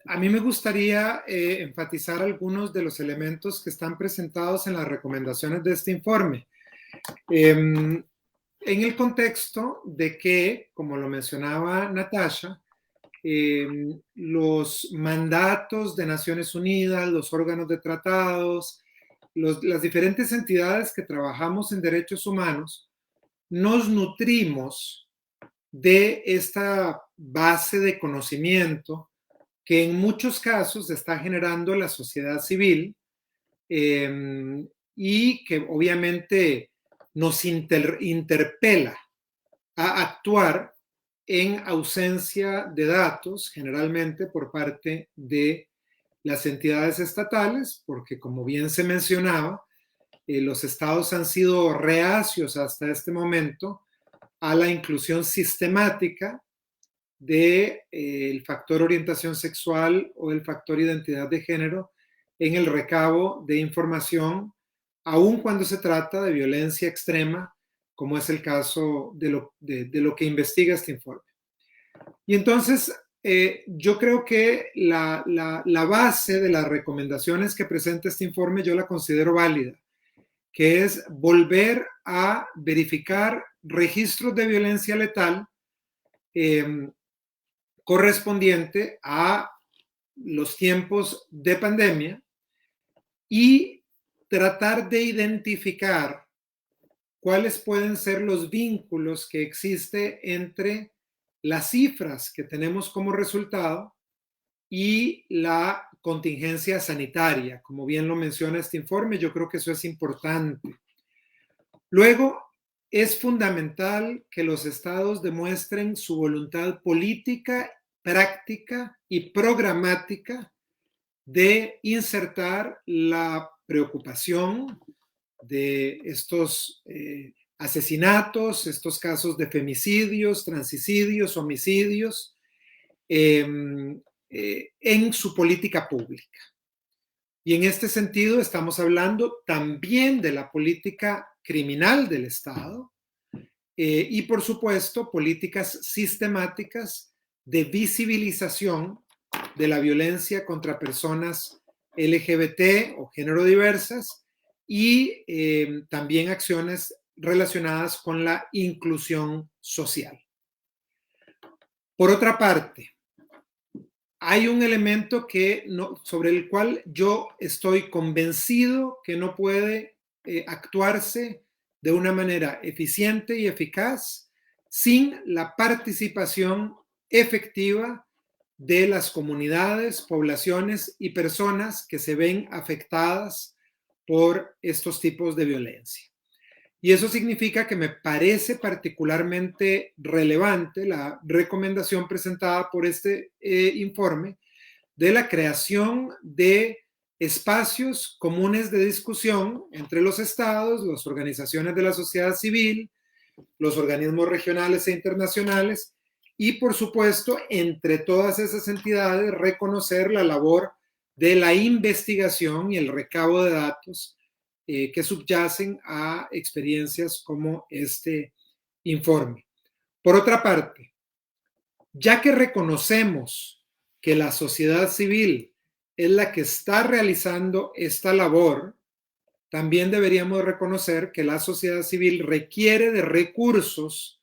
A mí me gustaría enfatizar algunos de los elementos que están presentados en las recomendaciones de este informe. En el contexto de que, como lo mencionaba Natasha, los mandatos de Naciones Unidas, los órganos de tratados, las diferentes entidades que trabajamos en derechos humanos, nos nutrimos de esta base de conocimiento que en muchos casos está generando la sociedad civil y que obviamente nos interpela a actuar en ausencia de datos, generalmente por parte de las entidades estatales, porque como bien se mencionaba, los estados han sido reacios hasta este momento a la inclusión sistemática del factor orientación sexual o el factor identidad de género en el recabo de información, aun cuando se trata de violencia extrema, como es el caso de lo que investiga este informe. Y entonces, yo creo que la base de las recomendaciones que presenta este informe yo la considero válida, que es volver a verificar registros de violencia letal correspondiente a los tiempos de pandemia y tratar de identificar cuáles pueden ser los vínculos que existen entre las cifras que tenemos como resultado y la contingencia sanitaria. Como bien lo menciona este informe, yo creo que eso es importante. Luego, es fundamental que los estados demuestren su voluntad política, práctica y programática de insertar la preocupación de estos asesinatos, estos casos de femicidios, transicidios, homicidios, en su política pública. Y en este sentido estamos hablando también de la política criminal del Estado y, por supuesto, políticas sistemáticas de visibilización de la violencia contra personas LGBT o género diversas y también acciones relacionadas con la inclusión social. Por otra parte, hay un elemento sobre el cual yo estoy convencido que no puede actuarse de una manera eficiente y eficaz sin la participación efectiva de las comunidades, poblaciones y personas que se ven afectadas por estos tipos de violencia. Y eso significa que me parece particularmente relevante la recomendación presentada por este informe de la creación de espacios comunes de discusión entre los estados, las organizaciones de la sociedad civil, los organismos regionales e internacionales y, por supuesto, entre todas esas entidades, reconocer la labor de la investigación y el recabo de datos que subyacen a experiencias como este informe. Por otra parte, ya que reconocemos que la sociedad civil es la que está realizando esta labor, también deberíamos reconocer que la sociedad civil requiere de recursos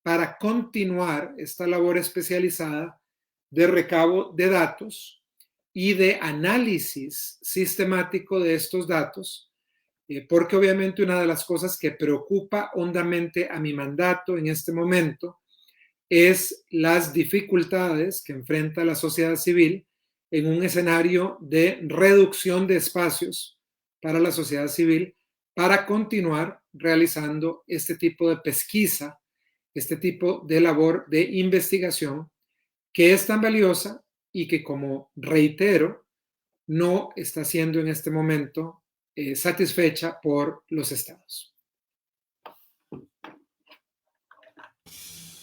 para continuar esta labor especializada de recabo de datos y de análisis sistemático de estos datos, porque obviamente una de las cosas que preocupa hondamente a mi mandato en este momento es las dificultades que enfrenta la sociedad civil en un escenario de reducción de espacios para la sociedad civil para continuar realizando este tipo de pesquisa, este tipo de labor de investigación que es tan valiosa y que, como reitero, no está siendo en este momento satisfecha por los estados.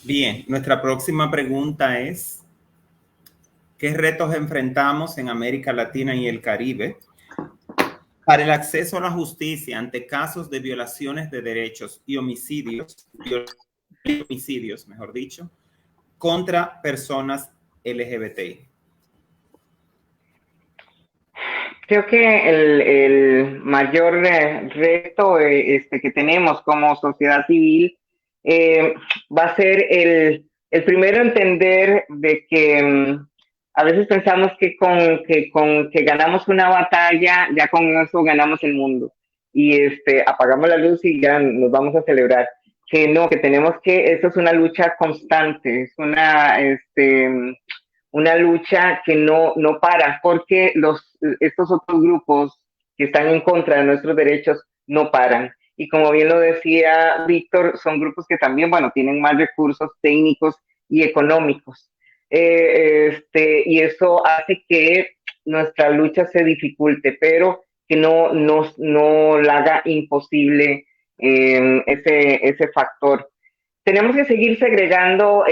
Bien, nuestra próxima pregunta es: ¿qué retos enfrentamos en América Latina y el Caribe para el acceso a la justicia ante casos de violaciones de derechos y homicidios, mejor dicho, contra personas LGBT? Creo que el mayor reto que tenemos como sociedad civil va a ser el primero entender de que a veces pensamos que con que ganamos una batalla, ya con eso ganamos el mundo. Y apagamos la luz y ya nos vamos a celebrar. Que no, que tenemos que, eso es una lucha constante, es una lucha que no para, porque estos otros grupos que están en contra de nuestros derechos no paran. Y como bien lo decía Víctor, son grupos que también, bueno, tienen más recursos técnicos y económicos. Y eso hace que nuestra lucha se dificulte, pero que no la haga imposible ese factor. Tenemos que seguir segregando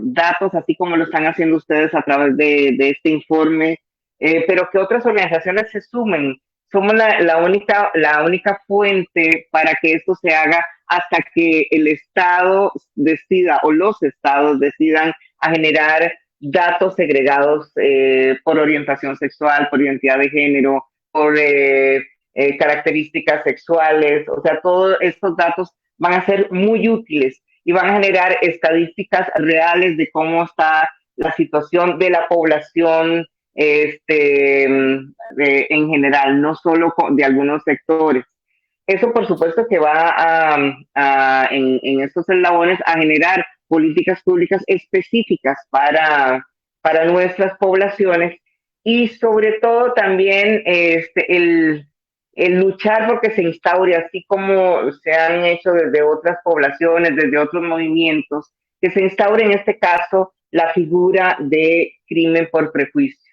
datos, así como lo están haciendo ustedes a través de este informe, pero que otras organizaciones se sumen. Somos la única fuente para que esto se haga hasta que el Estado decida o los estados decidan a generar datos segregados por orientación sexual, por identidad de género, por características sexuales. O sea, todos estos datos van a ser muy útiles y van a generar estadísticas reales de cómo está la situación de la población en general, no solo de algunos sectores. Eso, por supuesto, que va en estos eslabones a generar políticas públicas específicas para nuestras poblaciones y sobre todo también el luchar porque se instaure, así como se han hecho desde otras poblaciones, desde otros movimientos, que se instaure en este caso la figura de crimen por prejuicio.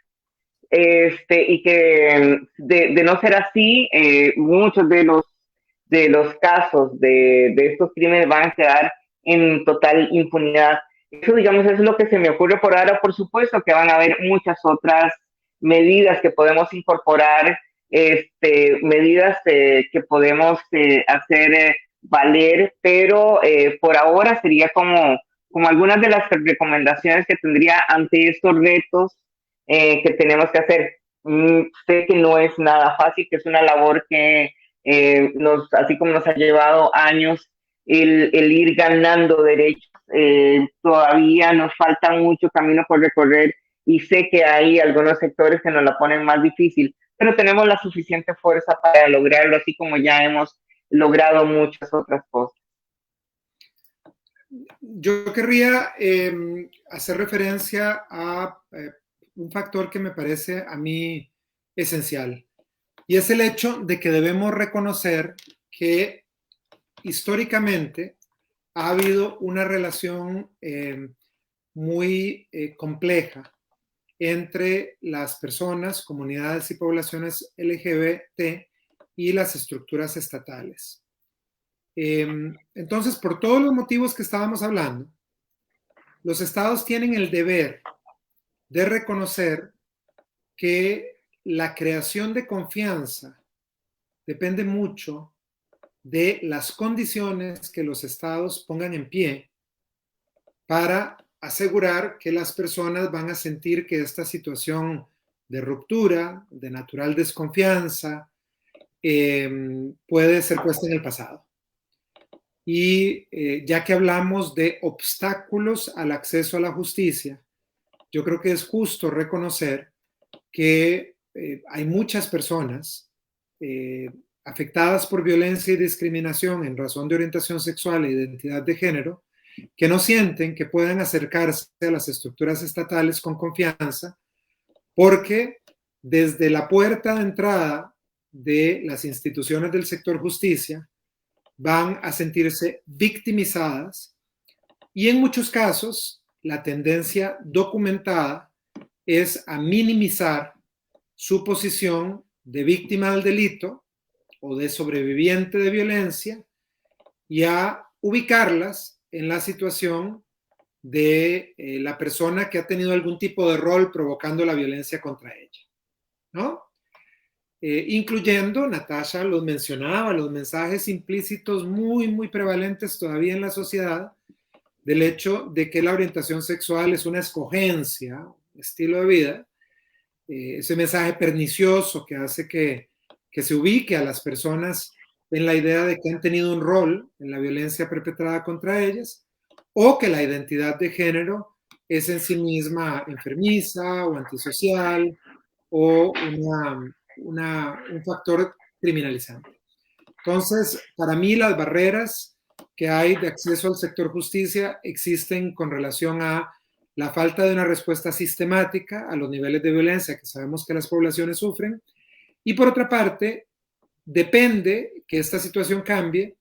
Y que de no ser así, muchos de los casos de estos crímenes van a quedar en total impunidad. Eso, digamos, es lo que se me ocurre por ahora. Por supuesto que van a haber muchas otras medidas que podemos incorporar, medidas que podemos hacer valer, pero por ahora sería como algunas de las recomendaciones que tendría ante estos retos que tenemos que hacer. Sé que no es nada fácil, que es una labor que así como nos ha llevado años el ir ganando derechos, todavía nos falta mucho camino por recorrer y sé que hay algunos sectores que nos la ponen más difícil, pero tenemos la suficiente fuerza para lograrlo, así como ya hemos logrado muchas otras cosas. Yo querría hacer referencia a un factor que me parece a mí esencial, y es el hecho de que debemos reconocer que históricamente ha habido una relación muy compleja entre las personas, comunidades y poblaciones LGBT y las estructuras estatales. Entonces, por todos los motivos que estábamos hablando, los estados tienen el deber de reconocer que la creación de confianza depende mucho de las condiciones que los estados pongan en pie para asegurar que las personas van a sentir que esta situación de ruptura, de natural desconfianza, puede ser puesta en el pasado. Y ya que hablamos de obstáculos al acceso a la justicia, yo creo que es justo reconocer que hay muchas personas afectadas por violencia y discriminación en razón de orientación sexual e identidad de género, que no sienten que puedan acercarse a las estructuras estatales con confianza, porque desde la puerta de entrada de las instituciones del sector justicia van a sentirse victimizadas y en muchos casos la tendencia documentada es a minimizar su posición de víctima del delito o de sobreviviente de violencia y a ubicarlas en la situación de la persona que ha tenido algún tipo de rol provocando la violencia contra ella, ¿no? Incluyendo, Natasha los mencionaba, los mensajes implícitos muy prevalentes todavía en la sociedad del hecho de que la orientación sexual es una escogencia, un estilo de vida, ese mensaje pernicioso que hace que se ubique a las personas en la idea de que han tenido un rol en la violencia perpetrada contra ellas, o que la identidad de género es en sí misma enfermiza o antisocial o un factor criminalizante. Entonces, para mí las barreras que hay de acceso al sector justicia existen con relación a la falta de una respuesta sistemática a los niveles de violencia que sabemos que las poblaciones sufren, y por otra parte, depende que esta situación cambie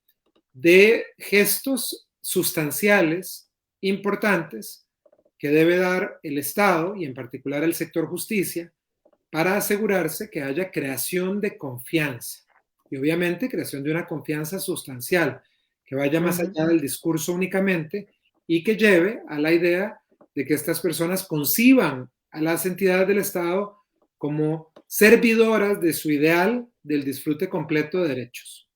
de gestos sustanciales importantes que debe dar el Estado y en particular el sector justicia para asegurarse que haya creación de confianza y obviamente creación de una confianza sustancial que vaya más allá del discurso únicamente y que lleve a la idea de que estas personas conciban a las entidades del Estado como servidoras de su ideal del disfrute completo de derechos.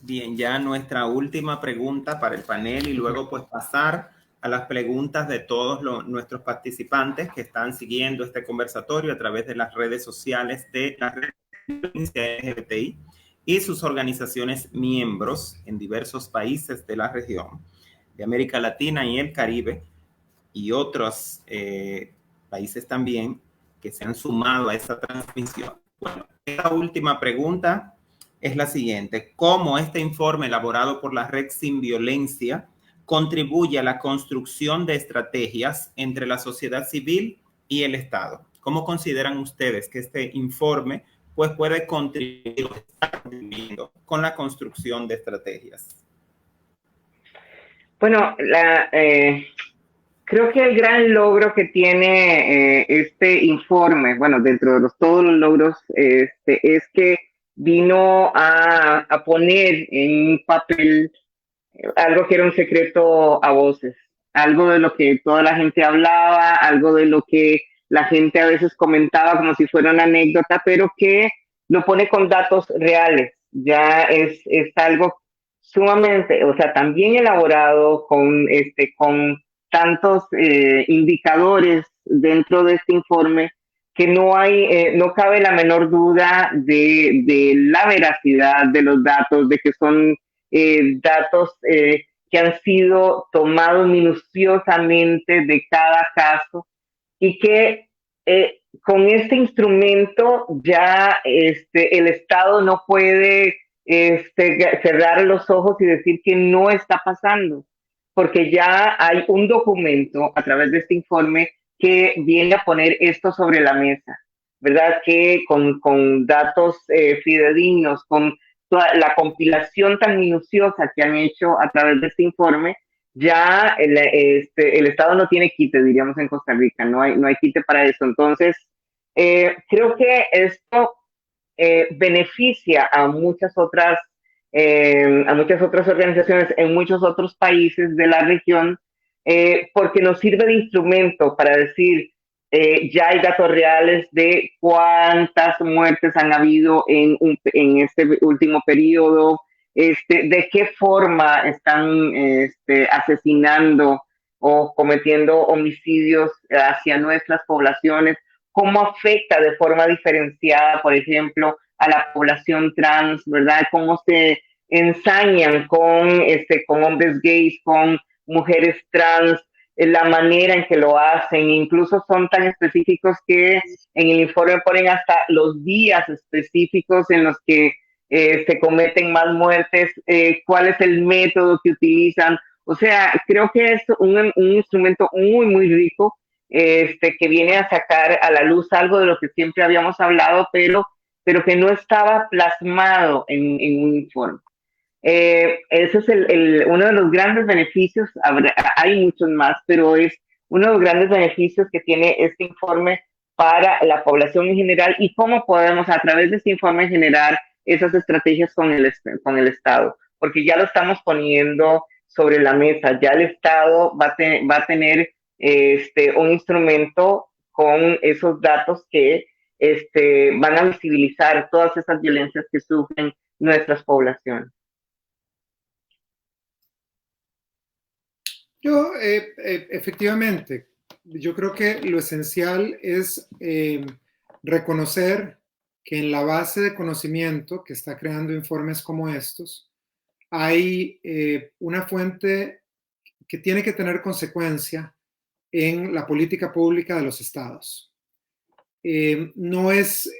Bien, ya nuestra última pregunta para el panel y luego pues pasar a las preguntas de todos nuestros participantes que están siguiendo este conversatorio a través de las redes sociales de la red LGBTI y sus organizaciones miembros en diversos países de la región de América Latina y el Caribe. y otros países también que se han sumado a esa transmisión. Bueno, esta última pregunta es la siguiente. ¿Cómo este informe elaborado por la Red Sin Violencia contribuye a la construcción de estrategias entre la sociedad civil y el Estado? ¿Cómo consideran ustedes que este informe pues, puede contribuir o está contribuyendo con la construcción de estrategias? Bueno, creo que el gran logro que tiene este informe, bueno, dentro de todos los logros, es que vino a poner en papel algo que era un secreto a voces, algo de lo que toda la gente hablaba, algo de lo que la gente a veces comentaba como si fuera una anécdota, pero que lo pone con datos reales. Ya es algo sumamente, o sea, también elaborado con tantos indicadores dentro de este informe que no cabe la menor duda de la veracidad de los datos, de que son datos que han sido tomados minuciosamente de cada caso y que con este instrumento ya el Estado no puede cerrar los ojos y decir que no está pasando, porque ya hay un documento a través de este informe que viene a poner esto sobre la mesa, ¿verdad? Que con datos fidedignos, con toda la compilación tan minuciosa que han hecho a través de este informe, ya el Estado no tiene quite, diríamos en Costa Rica, no hay quite para eso. Entonces, creo que esto beneficia a muchas otras organizaciones en muchos otros países de la región, porque nos sirve de instrumento para decir, ya hay datos reales de cuántas muertes han habido en este último periodo, de qué forma están asesinando o cometiendo homicidios hacia nuestras poblaciones, cómo afecta de forma diferenciada, por ejemplo, a la población trans, ¿verdad? Cómo se ensañan con hombres gays, con mujeres trans, la manera en que lo hacen, incluso son tan específicos que en el informe ponen hasta los días específicos en los que se cometen más muertes, cuál es el método que utilizan. O sea, creo que es un instrumento muy, muy rico que viene a sacar a la luz algo de lo que siempre habíamos hablado, pero que no estaba plasmado en un informe. Ese es uno de los grandes beneficios, hay muchos más, pero es uno de los grandes beneficios que tiene este informe para la población en general y cómo podemos a través de este informe generar esas estrategias con el Estado, porque ya lo estamos poniendo sobre la mesa, ya el Estado va a tener un instrumento con esos datos que van a visibilizar todas esas violencias que sufren nuestras poblaciones. Efectivamente, yo creo que lo esencial es reconocer que en la base de conocimiento que está creando informes como estos, hay una fuente que tiene que tener consecuencia en la política pública de los estados. No es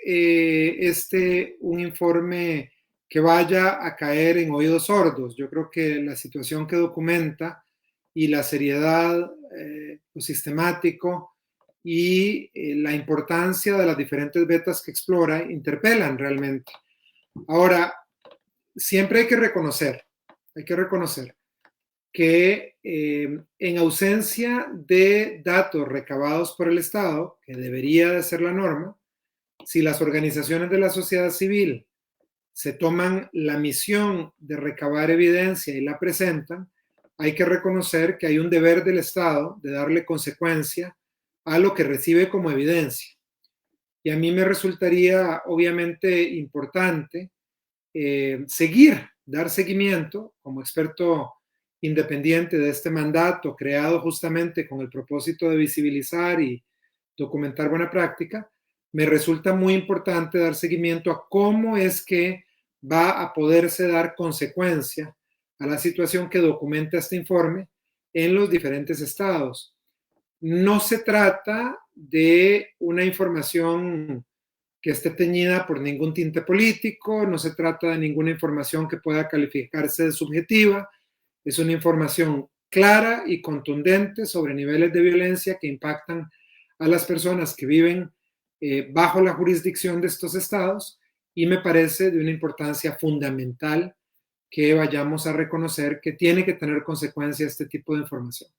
un informe que vaya a caer en oídos sordos. Yo creo que la situación que documenta y la seriedad, lo sistemático y la importancia de las diferentes vetas que explora interpelan realmente. Ahora, siempre hay que reconocer que en ausencia de datos recabados por el Estado, que debería de ser la norma, si las organizaciones de la sociedad civil se toman la misión de recabar evidencia y la presentan, hay que reconocer que hay un deber del Estado de darle consecuencia a lo que recibe como evidencia. Y a mí me resultaría obviamente importante dar seguimiento como experto independiente de este mandato creado justamente con el propósito de visibilizar y documentar buena práctica. Me resulta muy importante dar seguimiento a cómo es que va a poderse dar consecuencia a la situación que documenta este informe en los diferentes estados. no se trata de una información que esté teñida por ningún tinte político, no se trata de ninguna información que pueda calificarse de subjetiva, es una información clara y contundente sobre niveles de violencia que impactan a las personas que viven bajo la jurisdicción de estos estados, y me parece de una importancia fundamental que vayamos a reconocer que tiene que tener consecuencia este tipo de información.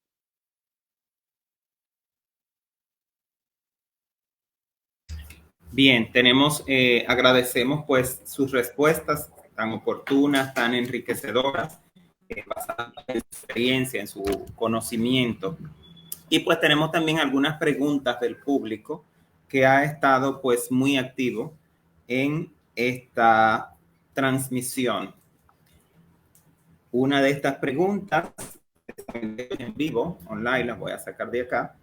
Bien, agradecemos pues sus respuestas tan oportunas, tan enriquecedoras, basadas en su experiencia, en su conocimiento. Y pues tenemos también algunas preguntas del público que ha estado pues muy activo en esta transmisión. Una de estas preguntas, en vivo, online, las voy a sacar de acá.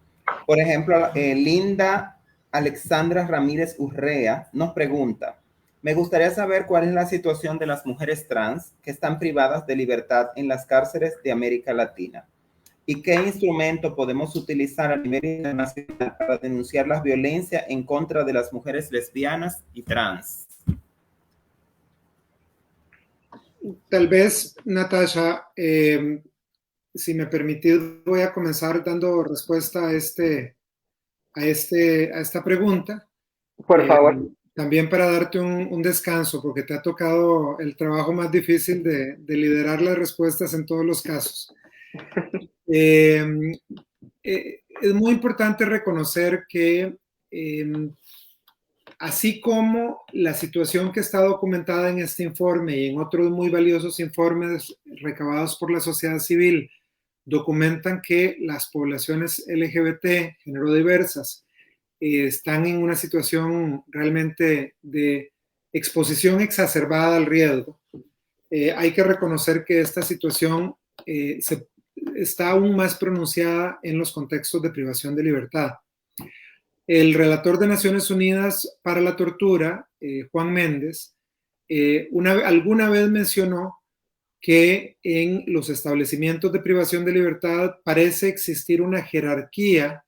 Por ejemplo, Linda Alexandra Ramírez Urrea nos pregunta: me gustaría saber cuál es la situación de las mujeres trans que están privadas de libertad en las cárceles de América Latina y qué instrumento podemos utilizar a nivel internacional para denunciar la violencia en contra de las mujeres lesbianas y trans. Tal vez, Natasha, si me permitís, voy a comenzar dando respuesta a esta pregunta. Por favor. También para darte un descanso, porque te ha tocado el trabajo más difícil de liderar las respuestas en todos los casos. Es muy importante reconocer que así como la situación que está documentada en este informe y en otros muy valiosos informes recabados por la sociedad civil documentan que las poblaciones LGBT, género diversas, están en una situación realmente de exposición exacerbada al riesgo. Hay que reconocer que esta situación está aún más pronunciada en los contextos de privación de libertad. El relator de Naciones Unidas para la Tortura, Juan Méndez, alguna vez mencionó que en los establecimientos de privación de libertad parece existir una jerarquía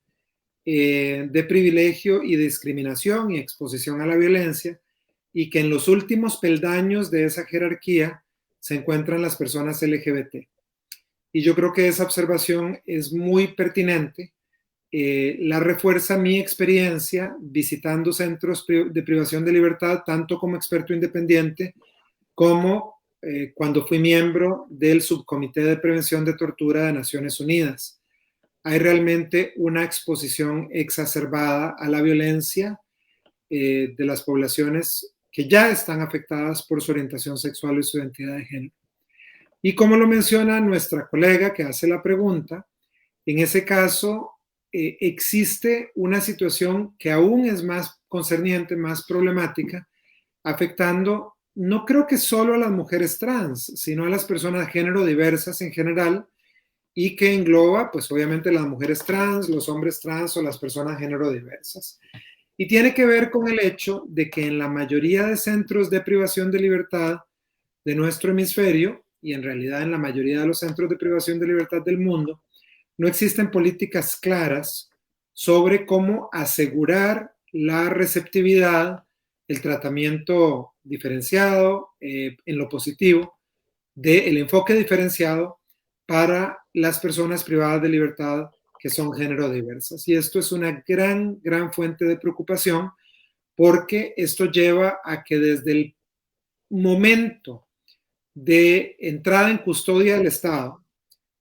de privilegio y discriminación y exposición a la violencia, y que en los últimos peldaños de esa jerarquía se encuentran las personas LGBT. Y yo creo que esa observación es muy pertinente. La refuerza mi experiencia visitando centros de privación de libertad, tanto como experto independiente, como cuando fui miembro del Subcomité de Prevención de Tortura de Naciones Unidas. Hay realmente una exposición exacerbada a la violencia de las poblaciones que ya están afectadas por su orientación sexual y su identidad de género. Y como lo menciona nuestra colega que hace la pregunta, en ese caso existe una situación que aún es más concerniente, más problemática, afectando no creo que solo a las mujeres trans, sino a las personas de género diversas en general, y que engloba, pues obviamente, las mujeres trans, los hombres trans o las personas de género diversas. Y tiene que ver con el hecho de que en la mayoría de centros de privación de libertad de nuestro hemisferio, y en realidad en la mayoría de los centros de privación de libertad del mundo, no existen políticas claras sobre cómo asegurar la receptividad, el tratamiento diferenciado, en lo positivo, del enfoque diferenciado para las personas privadas de libertad que son género diversas. Y esto es una gran, gran fuente de preocupación, porque esto lleva a que desde el momento de entrada en custodia del Estado,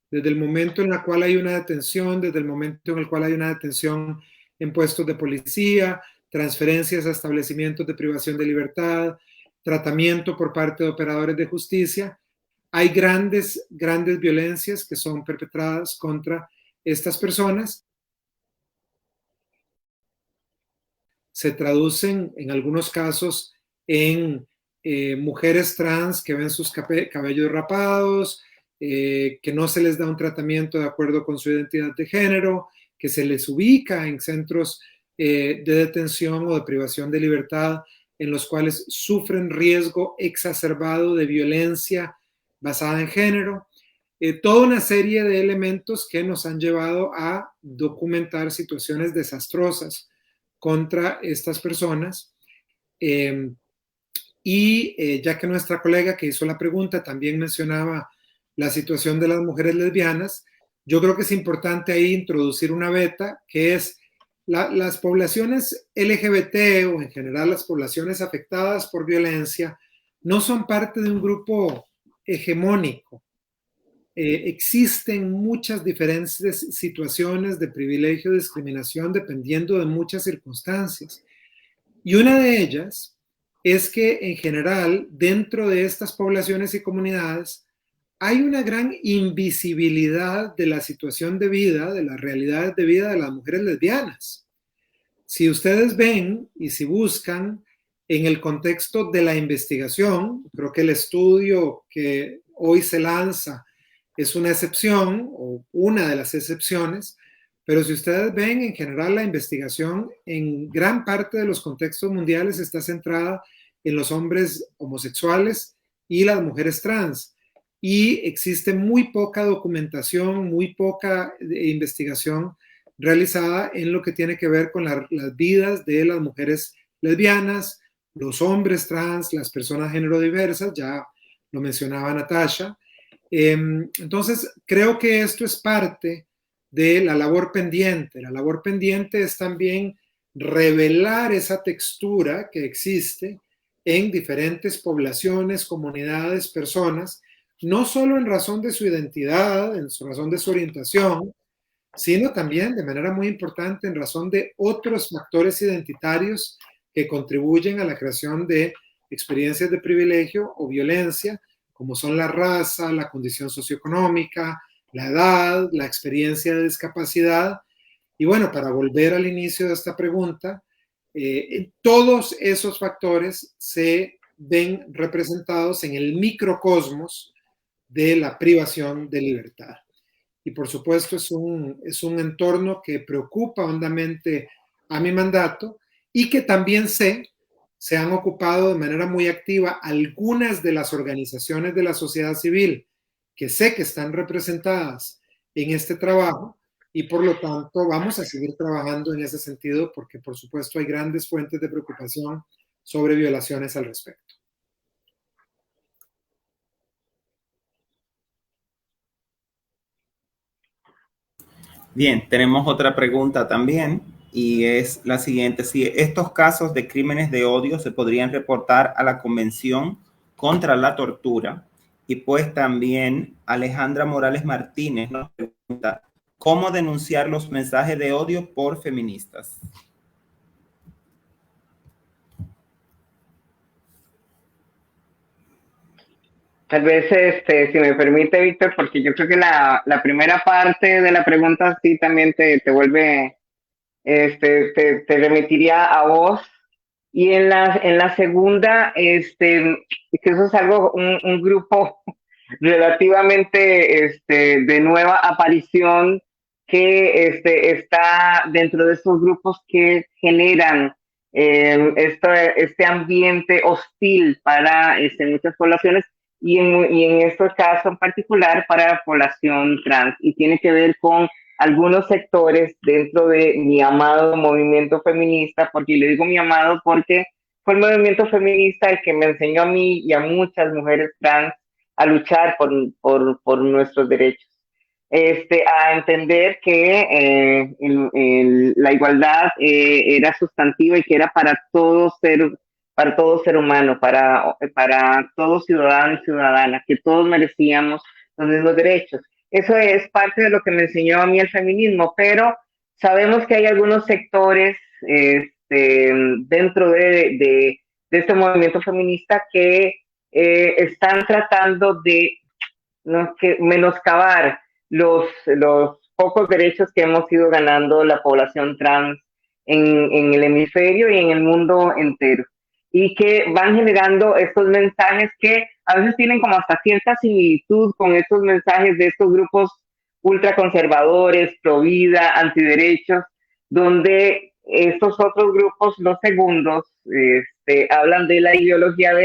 desde el momento en el cual hay una detención, desde el momento en el cual hay una detención en puestos de policía, transferencias a establecimientos de privación de libertad, tratamiento por parte de operadores de justicia, hay grandes, grandes violencias que son perpetradas contra estas personas. Se traducen en algunos casos en mujeres trans que ven sus cabellos rapados, que no se les da un tratamiento de acuerdo con su identidad de género, que se les ubica en centros de detención o de privación de libertad en los cuales sufren riesgo exacerbado de violencia basada en género. toda una serie de elementos que nos han llevado a documentar situaciones desastrosas contra estas personas. Ya que nuestra colega que hizo la pregunta también mencionaba la situación de las mujeres lesbianas, yo creo que es importante ahí introducir una beta, que es las poblaciones LGBT o en general las poblaciones afectadas por violencia no son parte de un grupo hegemónico. Existen muchas diferentes situaciones de privilegio y discriminación dependiendo de muchas circunstancias. Y una de ellas es que en general dentro de estas poblaciones y comunidades hay una gran invisibilidad de la situación de vida, de las realidades de vida de las mujeres lesbianas. Si ustedes ven y si buscan en el contexto de la investigación, creo que el estudio que hoy se lanza es una excepción o una de las excepciones, pero si ustedes ven en general la investigación en gran parte de los contextos mundiales está centrada en los hombres homosexuales y las mujeres trans. Y existe muy poca documentación, muy poca investigación realizada en lo que tiene que ver con las vidas de las mujeres lesbianas, los hombres trans, las personas género diversas, ya lo mencionaba Natasha. Entonces, creo que esto es parte de la labor pendiente. La labor pendiente es también revelar esa textura que existe en diferentes poblaciones, comunidades, personas, no solo en razón de su identidad, en razón de su orientación, sino también de manera muy importante en razón de otros factores identitarios que contribuyen a la creación de experiencias de privilegio o violencia, como son la raza, la condición socioeconómica, la edad, la experiencia de discapacidad. Y bueno, para volver al inicio de esta pregunta, todos esos factores se ven representados en el microcosmos de la privación de libertad. Y por supuesto es un entorno que preocupa hondamente a mi mandato y que también se han ocupado de manera muy activa algunas de las organizaciones de la sociedad civil que sé que están representadas en este trabajo y por lo tanto vamos a seguir trabajando en ese sentido porque por supuesto hay grandes fuentes de preocupación sobre violaciones al respecto. Bien, tenemos otra pregunta también y es la siguiente. Si estos casos de crímenes de odio se podrían reportar a la Convención contra la Tortura. Y pues también Alejandra Morales Martínez nos pregunta, ¿cómo denunciar los mensajes de odio por feministas? Tal vez, si me permite, Víctor, porque yo creo que la primera parte de la pregunta sí también te vuelve, te remitiría a vos. Y en la segunda, que eso es algo, un grupo relativamente de nueva aparición que está dentro de estos grupos que generan este ambiente hostil para muchas poblaciones y en este caso en particular para la población trans y tiene que ver con algunos sectores dentro de mi amado movimiento feminista, porque le digo mi amado porque fue el movimiento feminista el que me enseñó a mí y a muchas mujeres trans a luchar por nuestros derechos. A entender que la igualdad era sustantiva y que era para todo ser humano, para todo ciudadano y ciudadana, que todos merecíamos los mismos derechos. Eso es parte de lo que me enseñó a mí el feminismo, pero sabemos que hay algunos sectores dentro de este movimiento feminista que están tratando de menoscabar los pocos derechos que hemos ido ganando la población trans en el hemisferio y en el mundo entero. Y que van generando estos mensajes que a veces tienen como hasta cierta similitud con estos mensajes de estos grupos ultraconservadores, pro vida, antiderechos, donde estos otros grupos, los segundos, hablan de la ideología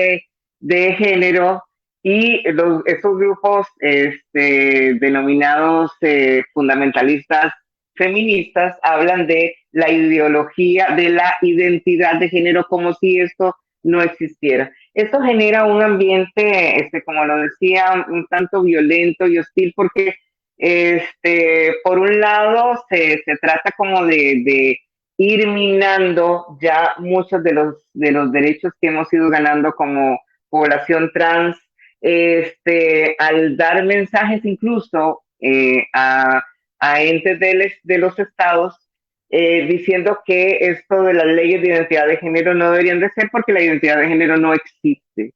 de género Y estos grupos denominados fundamentalistas feministas hablan de la ideología de la identidad de género como si esto no existiera. Esto genera un ambiente, como lo decía, un tanto violento y hostil porque, por un lado, se trata como de ir minando ya muchos de los derechos que hemos ido ganando como población trans, al dar mensajes incluso a entes de los estados, diciendo que esto de las leyes de identidad de género no deberían de ser porque la identidad de género no existe,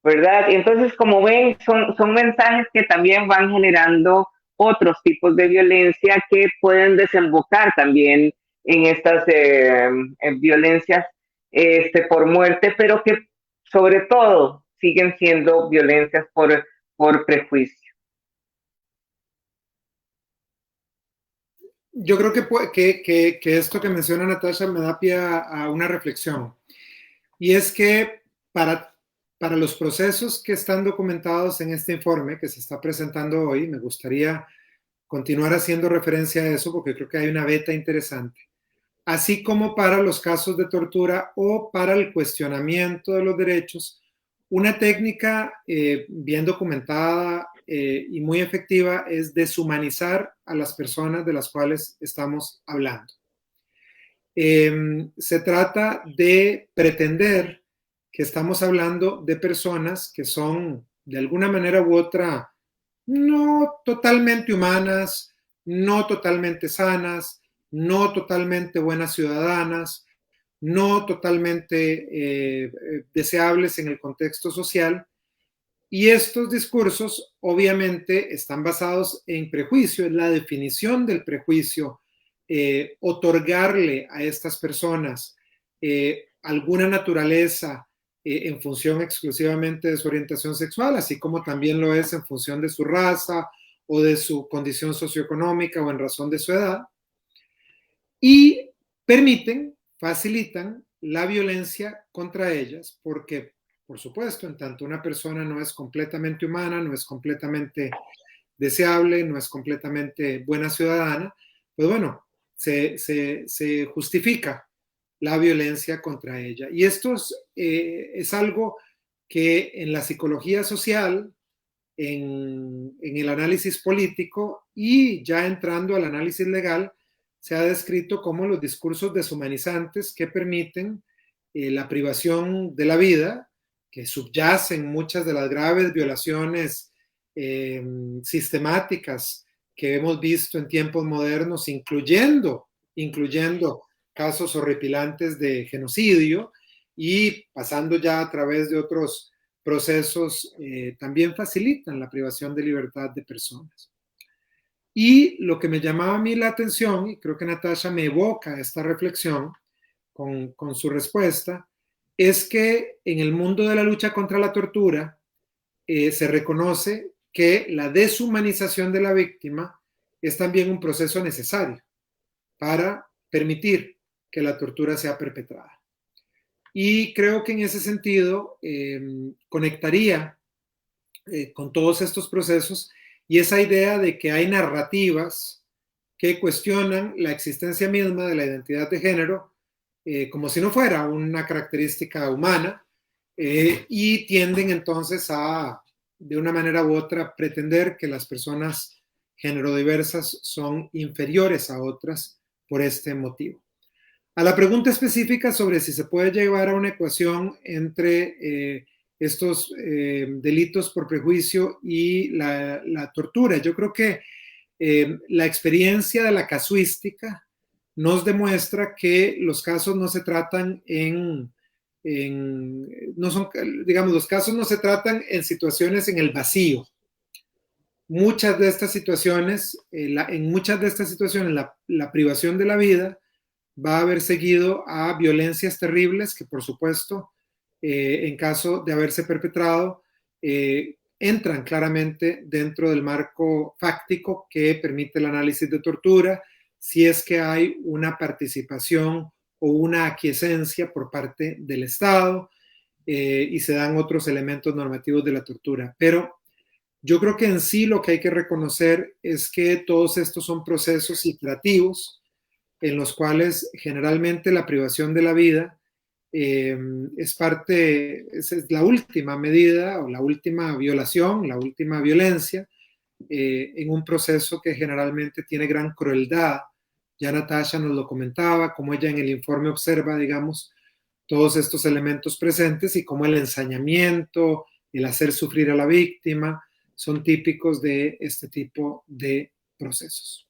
¿verdad? Y entonces, como ven, son mensajes que también van generando otros tipos de violencia que pueden desembocar también en estas en violencias por muerte, pero que sobre todo siguen siendo violencias por prejuicio. Yo creo que esto que menciona Natasha me da pie a una reflexión. Y es que para los procesos que están documentados en este informe que se está presentando hoy, me gustaría continuar haciendo referencia a eso porque creo que hay una beta interesante. Así como para los casos de tortura o para el cuestionamiento de los derechos, una técnica bien documentada y muy efectiva es deshumanizar a las personas de las cuales estamos hablando. Se trata de pretender que estamos hablando de personas que son de alguna manera u otra no totalmente humanas, no totalmente sanas, no totalmente buenas ciudadanas, no totalmente deseables en el contexto social. Y estos discursos obviamente están basados en prejuicio, en la definición del prejuicio, otorgarle a estas personas alguna naturaleza en función exclusivamente de su orientación sexual, así como también lo es en función de su raza o de su condición socioeconómica o en razón de su edad, y permiten, facilitan la violencia contra ellas, porque, por supuesto, en tanto una persona no es completamente humana, no es completamente deseable, no es completamente buena ciudadana, pues bueno, se justifica la violencia contra ella. Y esto es algo que en la psicología social, en el análisis político y ya entrando al análisis legal, se ha descrito como los discursos deshumanizantes que permiten la privación de la vida, que subyacen muchas de las graves violaciones sistemáticas que hemos visto en tiempos modernos, incluyendo casos horripilantes de genocidio y pasando ya a través de otros procesos, también facilitan la privación de libertad de personas. Y lo que me llamaba a mí la atención, y creo que Natasha me evoca esta reflexión con su respuesta, es que en el mundo de la lucha contra la tortura se reconoce que la deshumanización de la víctima es también un proceso necesario para permitir que la tortura sea perpetrada. Y creo que en ese sentido conectaría con todos estos procesos y esa idea de que hay narrativas que cuestionan la existencia misma de la identidad de género como si no fuera una característica humana y tienden entonces a, de una manera u otra, pretender que las personas género-diversas son inferiores a otras por este motivo. A la pregunta específica sobre si se puede llevar a una ecuación entre estos delitos por prejuicio y la tortura, yo creo que la experiencia de la casuística nos demuestra que los casos no se tratan los casos no se tratan en situaciones en el vacío. Muchas de estas situaciones, en muchas de estas situaciones, la privación de la vida va a haber seguido a violencias terribles que, por supuesto, en caso de haberse perpetrado, entran claramente dentro del marco fáctico que permite el análisis de tortura, si es que hay una participación o una aquiescencia por parte del Estado. y se dan otros elementos normativos de la tortura. Pero yo creo que en sí lo que hay que reconocer es que todos estos son procesos iterativos en los cuales generalmente la privación de la vida es la última medida o la última violación, la última violencia en un proceso que generalmente tiene gran crueldad. Ya Natasha nos lo comentaba, como ella en el informe observa, digamos, todos estos elementos presentes y cómo el ensañamiento, el hacer sufrir a la víctima, son típicos de este tipo de procesos.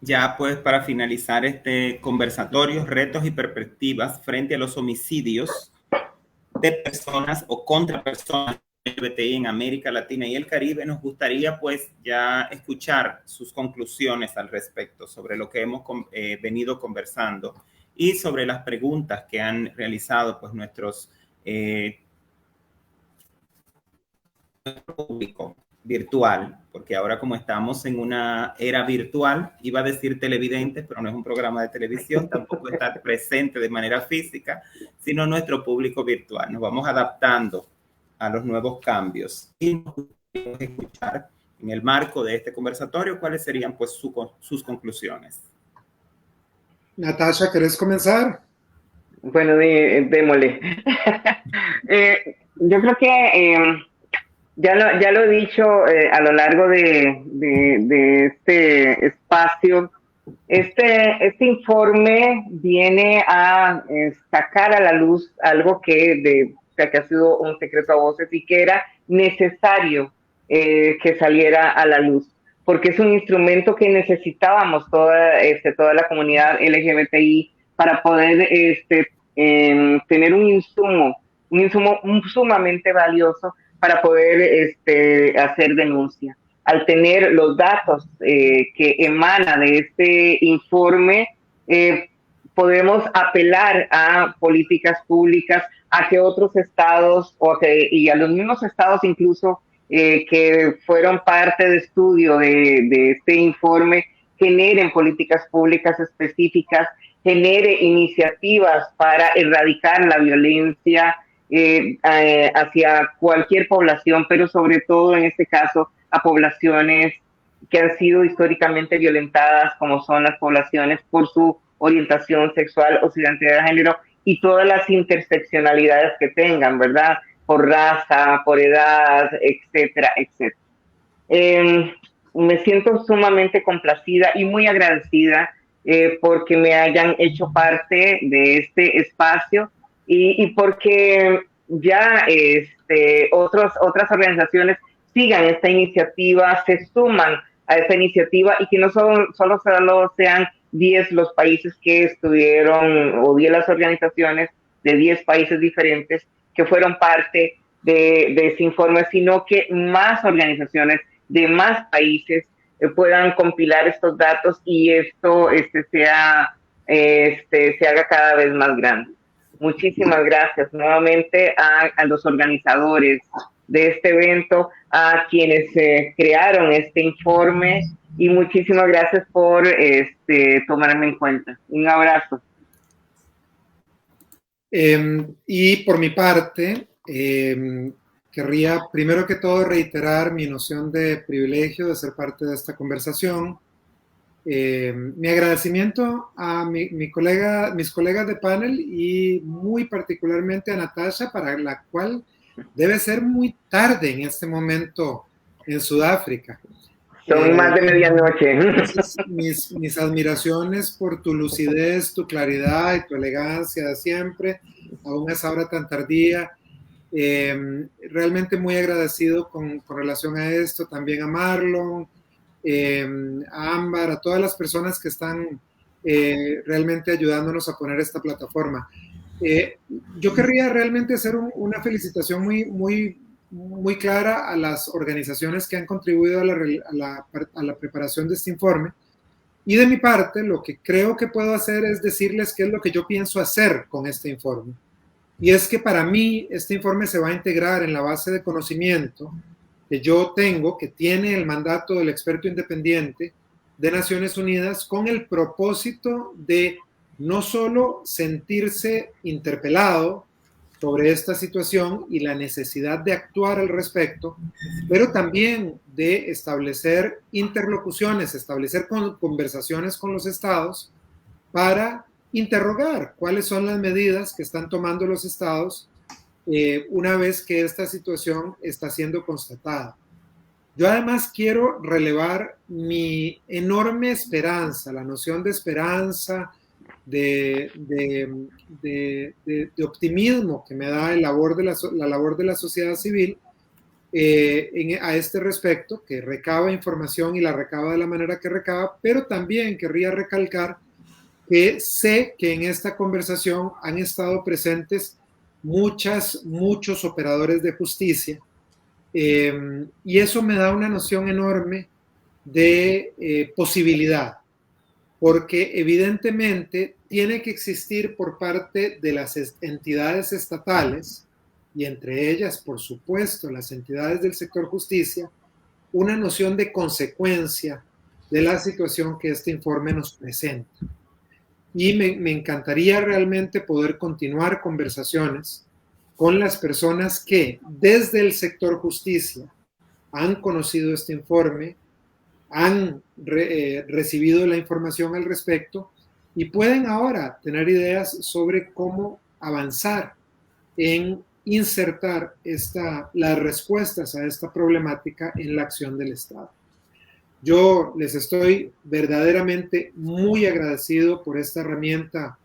Ya pues para finalizar este conversatorio, retos y perspectivas frente a los homicidios de personas o contra personas LGBTI en América Latina y el Caribe, nos gustaría pues ya escuchar sus conclusiones al respecto sobre lo que hemos venido conversando y sobre las preguntas que han realizado pues nuestros público virtual, porque ahora como estamos en una era virtual, iba a decir televidentes, pero no es un programa de televisión, tampoco estar presente de manera física, sino nuestro público virtual. Nos vamos adaptando a los nuevos cambios y nos gustaría escuchar en el marco de este conversatorio cuáles serían pues sus conclusiones. Natasha, ¿querés comenzar? Bueno, démosle. Yo creo que ya lo he dicho a lo largo de este espacio. Este informe viene a sacar a la luz algo que ha sido un secreto a voces y que era necesario que saliera a la luz, porque es un instrumento que necesitábamos toda la comunidad LGBTI para poder tener un insumo sumamente valioso para poder hacer denuncia. Al tener los datos que emana de este informe, podemos apelar a políticas públicas, a que otros estados y a los mismos estados incluso que fueron parte de estudio de este informe generen políticas públicas específicas, genere iniciativas para erradicar la violencia hacia cualquier población, pero sobre todo en este caso a poblaciones que han sido históricamente violentadas, como son las poblaciones por su orientación sexual o su identidad de género y todas las interseccionalidades que tengan, ¿verdad? Por raza, por edad, etcétera, etcétera. Me siento sumamente complacida y muy agradecida porque me hayan hecho parte de este espacio y porque ya otras organizaciones sigan esta iniciativa, se suman a esta iniciativa y que no solo sean 10 los países que estuvieron o 10 las organizaciones de 10 países diferentes que fueron parte de ese informe, sino que más organizaciones de más países puedan compilar estos datos y esto se haga cada vez más grande. Muchísimas gracias nuevamente a los organizadores de este evento, a quienes crearon este informe y muchísimas gracias por tomarme en cuenta. Un abrazo. Y por mi parte, querría primero que todo reiterar mi noción de privilegio de ser parte de esta conversación. Mi agradecimiento a mis colegas de panel y muy particularmente a Natasha, para la cual debe ser muy tarde en este momento en Sudáfrica. Son más de medianoche. Mis admiraciones por tu lucidez, tu claridad y tu elegancia de siempre, aún a esa hora tan tardía. Realmente muy agradecido con relación a esto, también a Marlon, a Ámbar, a todas las personas que están realmente ayudándonos a poner esta plataforma. Yo querría realmente hacer una felicitación muy clara a las organizaciones que han contribuido a la preparación de este informe. Y de mi parte, lo que creo que puedo hacer es decirles qué es lo que yo pienso hacer con este informe. Y es que para mí este informe se va a integrar en la base de conocimiento que yo tengo, que tiene el mandato del experto independiente de Naciones Unidas, con el propósito de no solo sentirse interpelado sobre esta situación y la necesidad de actuar al respecto, pero también de establecer interlocuciones, establecer conversaciones con los estados para interrogar cuáles son las medidas que están tomando los estados una vez que esta situación está siendo constatada. Yo además quiero relevar mi enorme esperanza, la noción de esperanza, de optimismo que me da la labor de la sociedad civil a este respecto, que recaba información y la recaba de la manera que recaba, pero también querría recalcar que sé que en esta conversación han estado presentes muchos operadores de justicia, y eso me da una noción enorme de posibilidad, porque evidentemente tiene que existir por parte de las entidades estatales, y entre ellas, por supuesto, las entidades del sector justicia, una noción de consecuencia de la situación que este informe nos presenta. Y me encantaría realmente poder continuar conversaciones con las personas que desde el sector justicia han conocido este informe, han recibido la información al respecto y pueden ahora tener ideas sobre cómo avanzar en insertar las respuestas a esta problemática en la acción del Estado. Yo les estoy verdaderamente muy agradecido por esta herramienta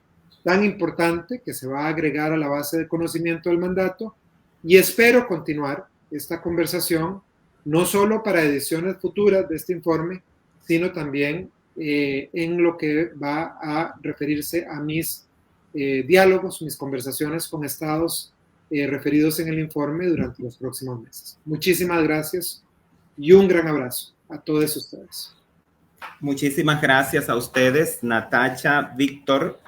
tan importante que se va a agregar a la base de conocimiento del mandato, y espero continuar esta conversación no solo para ediciones futuras de este informe, sino también en lo que va a referirse a mis diálogos, mis conversaciones con estados referidos en el informe durante los próximos meses. Muchísimas gracias y un gran abrazo a todos ustedes. Muchísimas gracias a ustedes, Natacha, Víctor.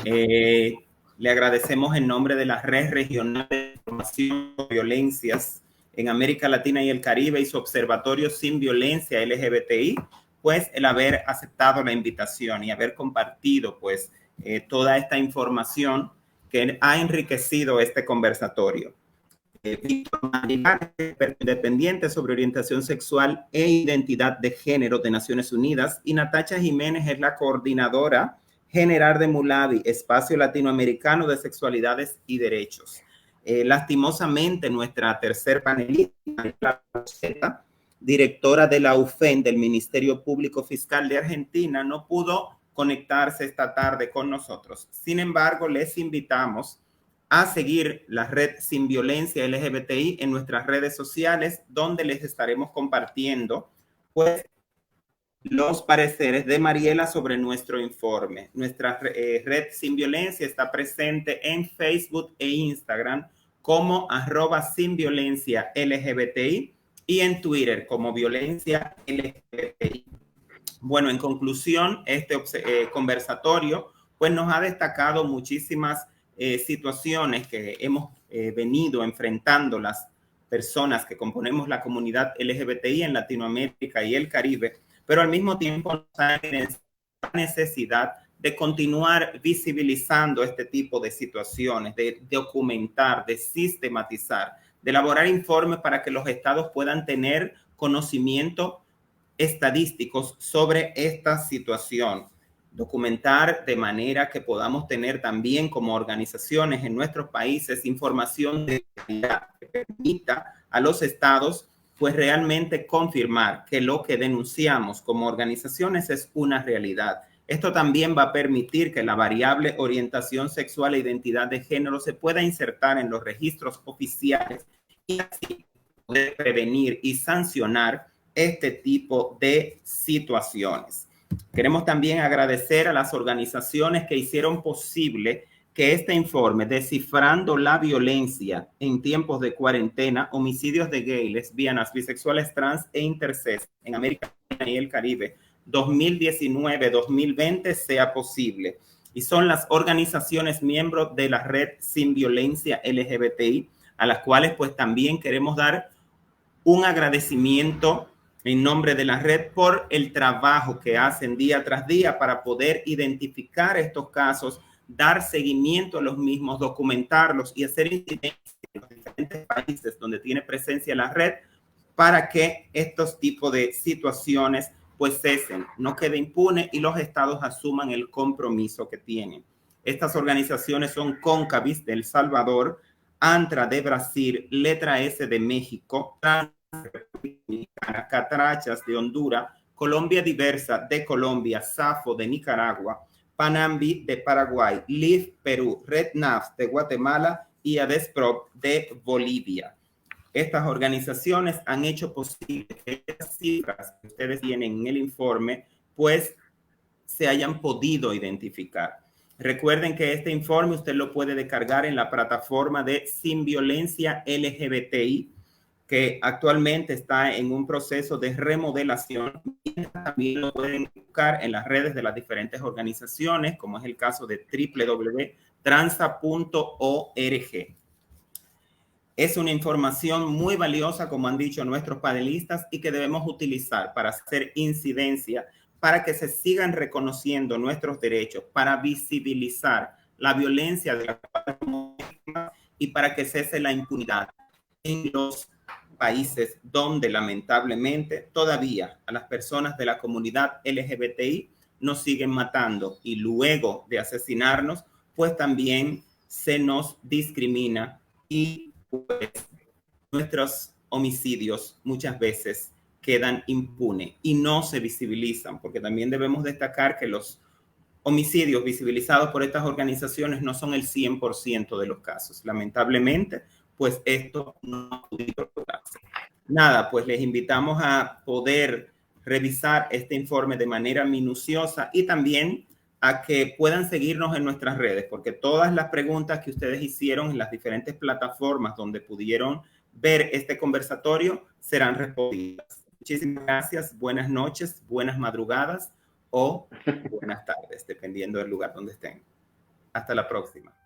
Le agradecemos en nombre de la Red Regional de Información sobre Violencias en América Latina y el Caribe y su Observatorio Sin Violencia LGBTI, pues el haber aceptado la invitación y haber compartido pues toda esta información que ha enriquecido este conversatorio. Víctor Madrigal, experto independiente sobre orientación sexual e identidad de género de Naciones Unidas, y Natacha Jiménez es la coordinadora general de MULAVI, Espacio Latinoamericano de Sexualidades y Derechos. Lastimosamente, nuestra tercer panelista, directora de la UFEN, del Ministerio Público Fiscal de Argentina, no pudo conectarse esta tarde con nosotros. Sin embargo, les invitamos a seguir la red Sin Violencia LGBTI en nuestras redes sociales, donde les estaremos compartiendo pues los pareceres de Mariela sobre nuestro informe. Nuestra red Sin Violencia está presente en Facebook e Instagram como @SinViolencia LGBTI y en Twitter como Violencia LGBTI. Bueno, en conclusión, este conversatorio pues nos ha destacado muchísimas situaciones que hemos venido enfrentando las personas que componemos la comunidad LGBTI en Latinoamérica y el Caribe, pero al mismo tiempo nos ha la necesidad de continuar visibilizando este tipo de situaciones, de documentar, de sistematizar, de elaborar informes para que los estados puedan tener conocimiento estadísticos sobre esta situación, documentar de manera que podamos tener también como organizaciones en nuestros países información de calidad que permita a los estados pues realmente confirmar que lo que denunciamos como organizaciones es una realidad. Esto también va a permitir que la variable orientación sexual e identidad de género se pueda insertar en los registros oficiales y así poder prevenir y sancionar este tipo de situaciones. Queremos también agradecer a las organizaciones que hicieron posible que este informe, Descifrando la Violencia en Tiempos de Cuarentena, Homicidios de Gays, Lesbianas, Bisexuales, Trans e Intersex en América Latina y el Caribe 2019-2020 sea posible. Y son las organizaciones miembros de la Red Sin Violencia LGBTI, a las cuales pues también queremos dar un agradecimiento en nombre de la red por el trabajo que hacen día tras día para poder identificar estos casos dar seguimiento a los mismos, documentarlos y hacer incidencia en los diferentes países donde tiene presencia la red para que estos tipos de situaciones pues cesen, no quede impune y los estados asuman el compromiso que tienen. Estas organizaciones son CONCAVIS de El Salvador, ANTRA de Brasil, Letra S de México, Trans Dominicana, Catrachas de Honduras, Colombia Diversa de Colombia, SAFO de Nicaragua, PANAMBI de Paraguay, LIF Perú, Red NAFS de Guatemala y ADESPROP de Bolivia. Estas organizaciones han hecho posible que estas cifras que ustedes tienen en el informe pues se hayan podido identificar. Recuerden que este informe usted lo puede descargar en la plataforma de Sin Violencia LGBTI, que actualmente está en un proceso de remodelación. También lo pueden buscar en las redes de las diferentes organizaciones, como es el caso de www.transa.org. Es una información muy valiosa, como han dicho nuestros panelistas, y que debemos utilizar para hacer incidencia, para que se sigan reconociendo nuestros derechos, para visibilizar la violencia de la y para que cese la impunidad en los países donde lamentablemente todavía a las personas de la comunidad LGBTI nos siguen matando y luego de asesinarnos, pues también se nos discrimina y pues nuestros homicidios muchas veces quedan impunes y no se visibilizan, porque también debemos destacar que los homicidios visibilizados por estas organizaciones no son el 100% de los casos. Lamentablemente, pues esto no ha podido lograrse. Nada, pues les invitamos a poder revisar este informe de manera minuciosa y también a que puedan seguirnos en nuestras redes, porque todas las preguntas que ustedes hicieron en las diferentes plataformas donde pudieron ver este conversatorio serán respondidas. Muchísimas gracias, buenas noches, buenas madrugadas o buenas tardes, dependiendo del lugar donde estén. Hasta la próxima.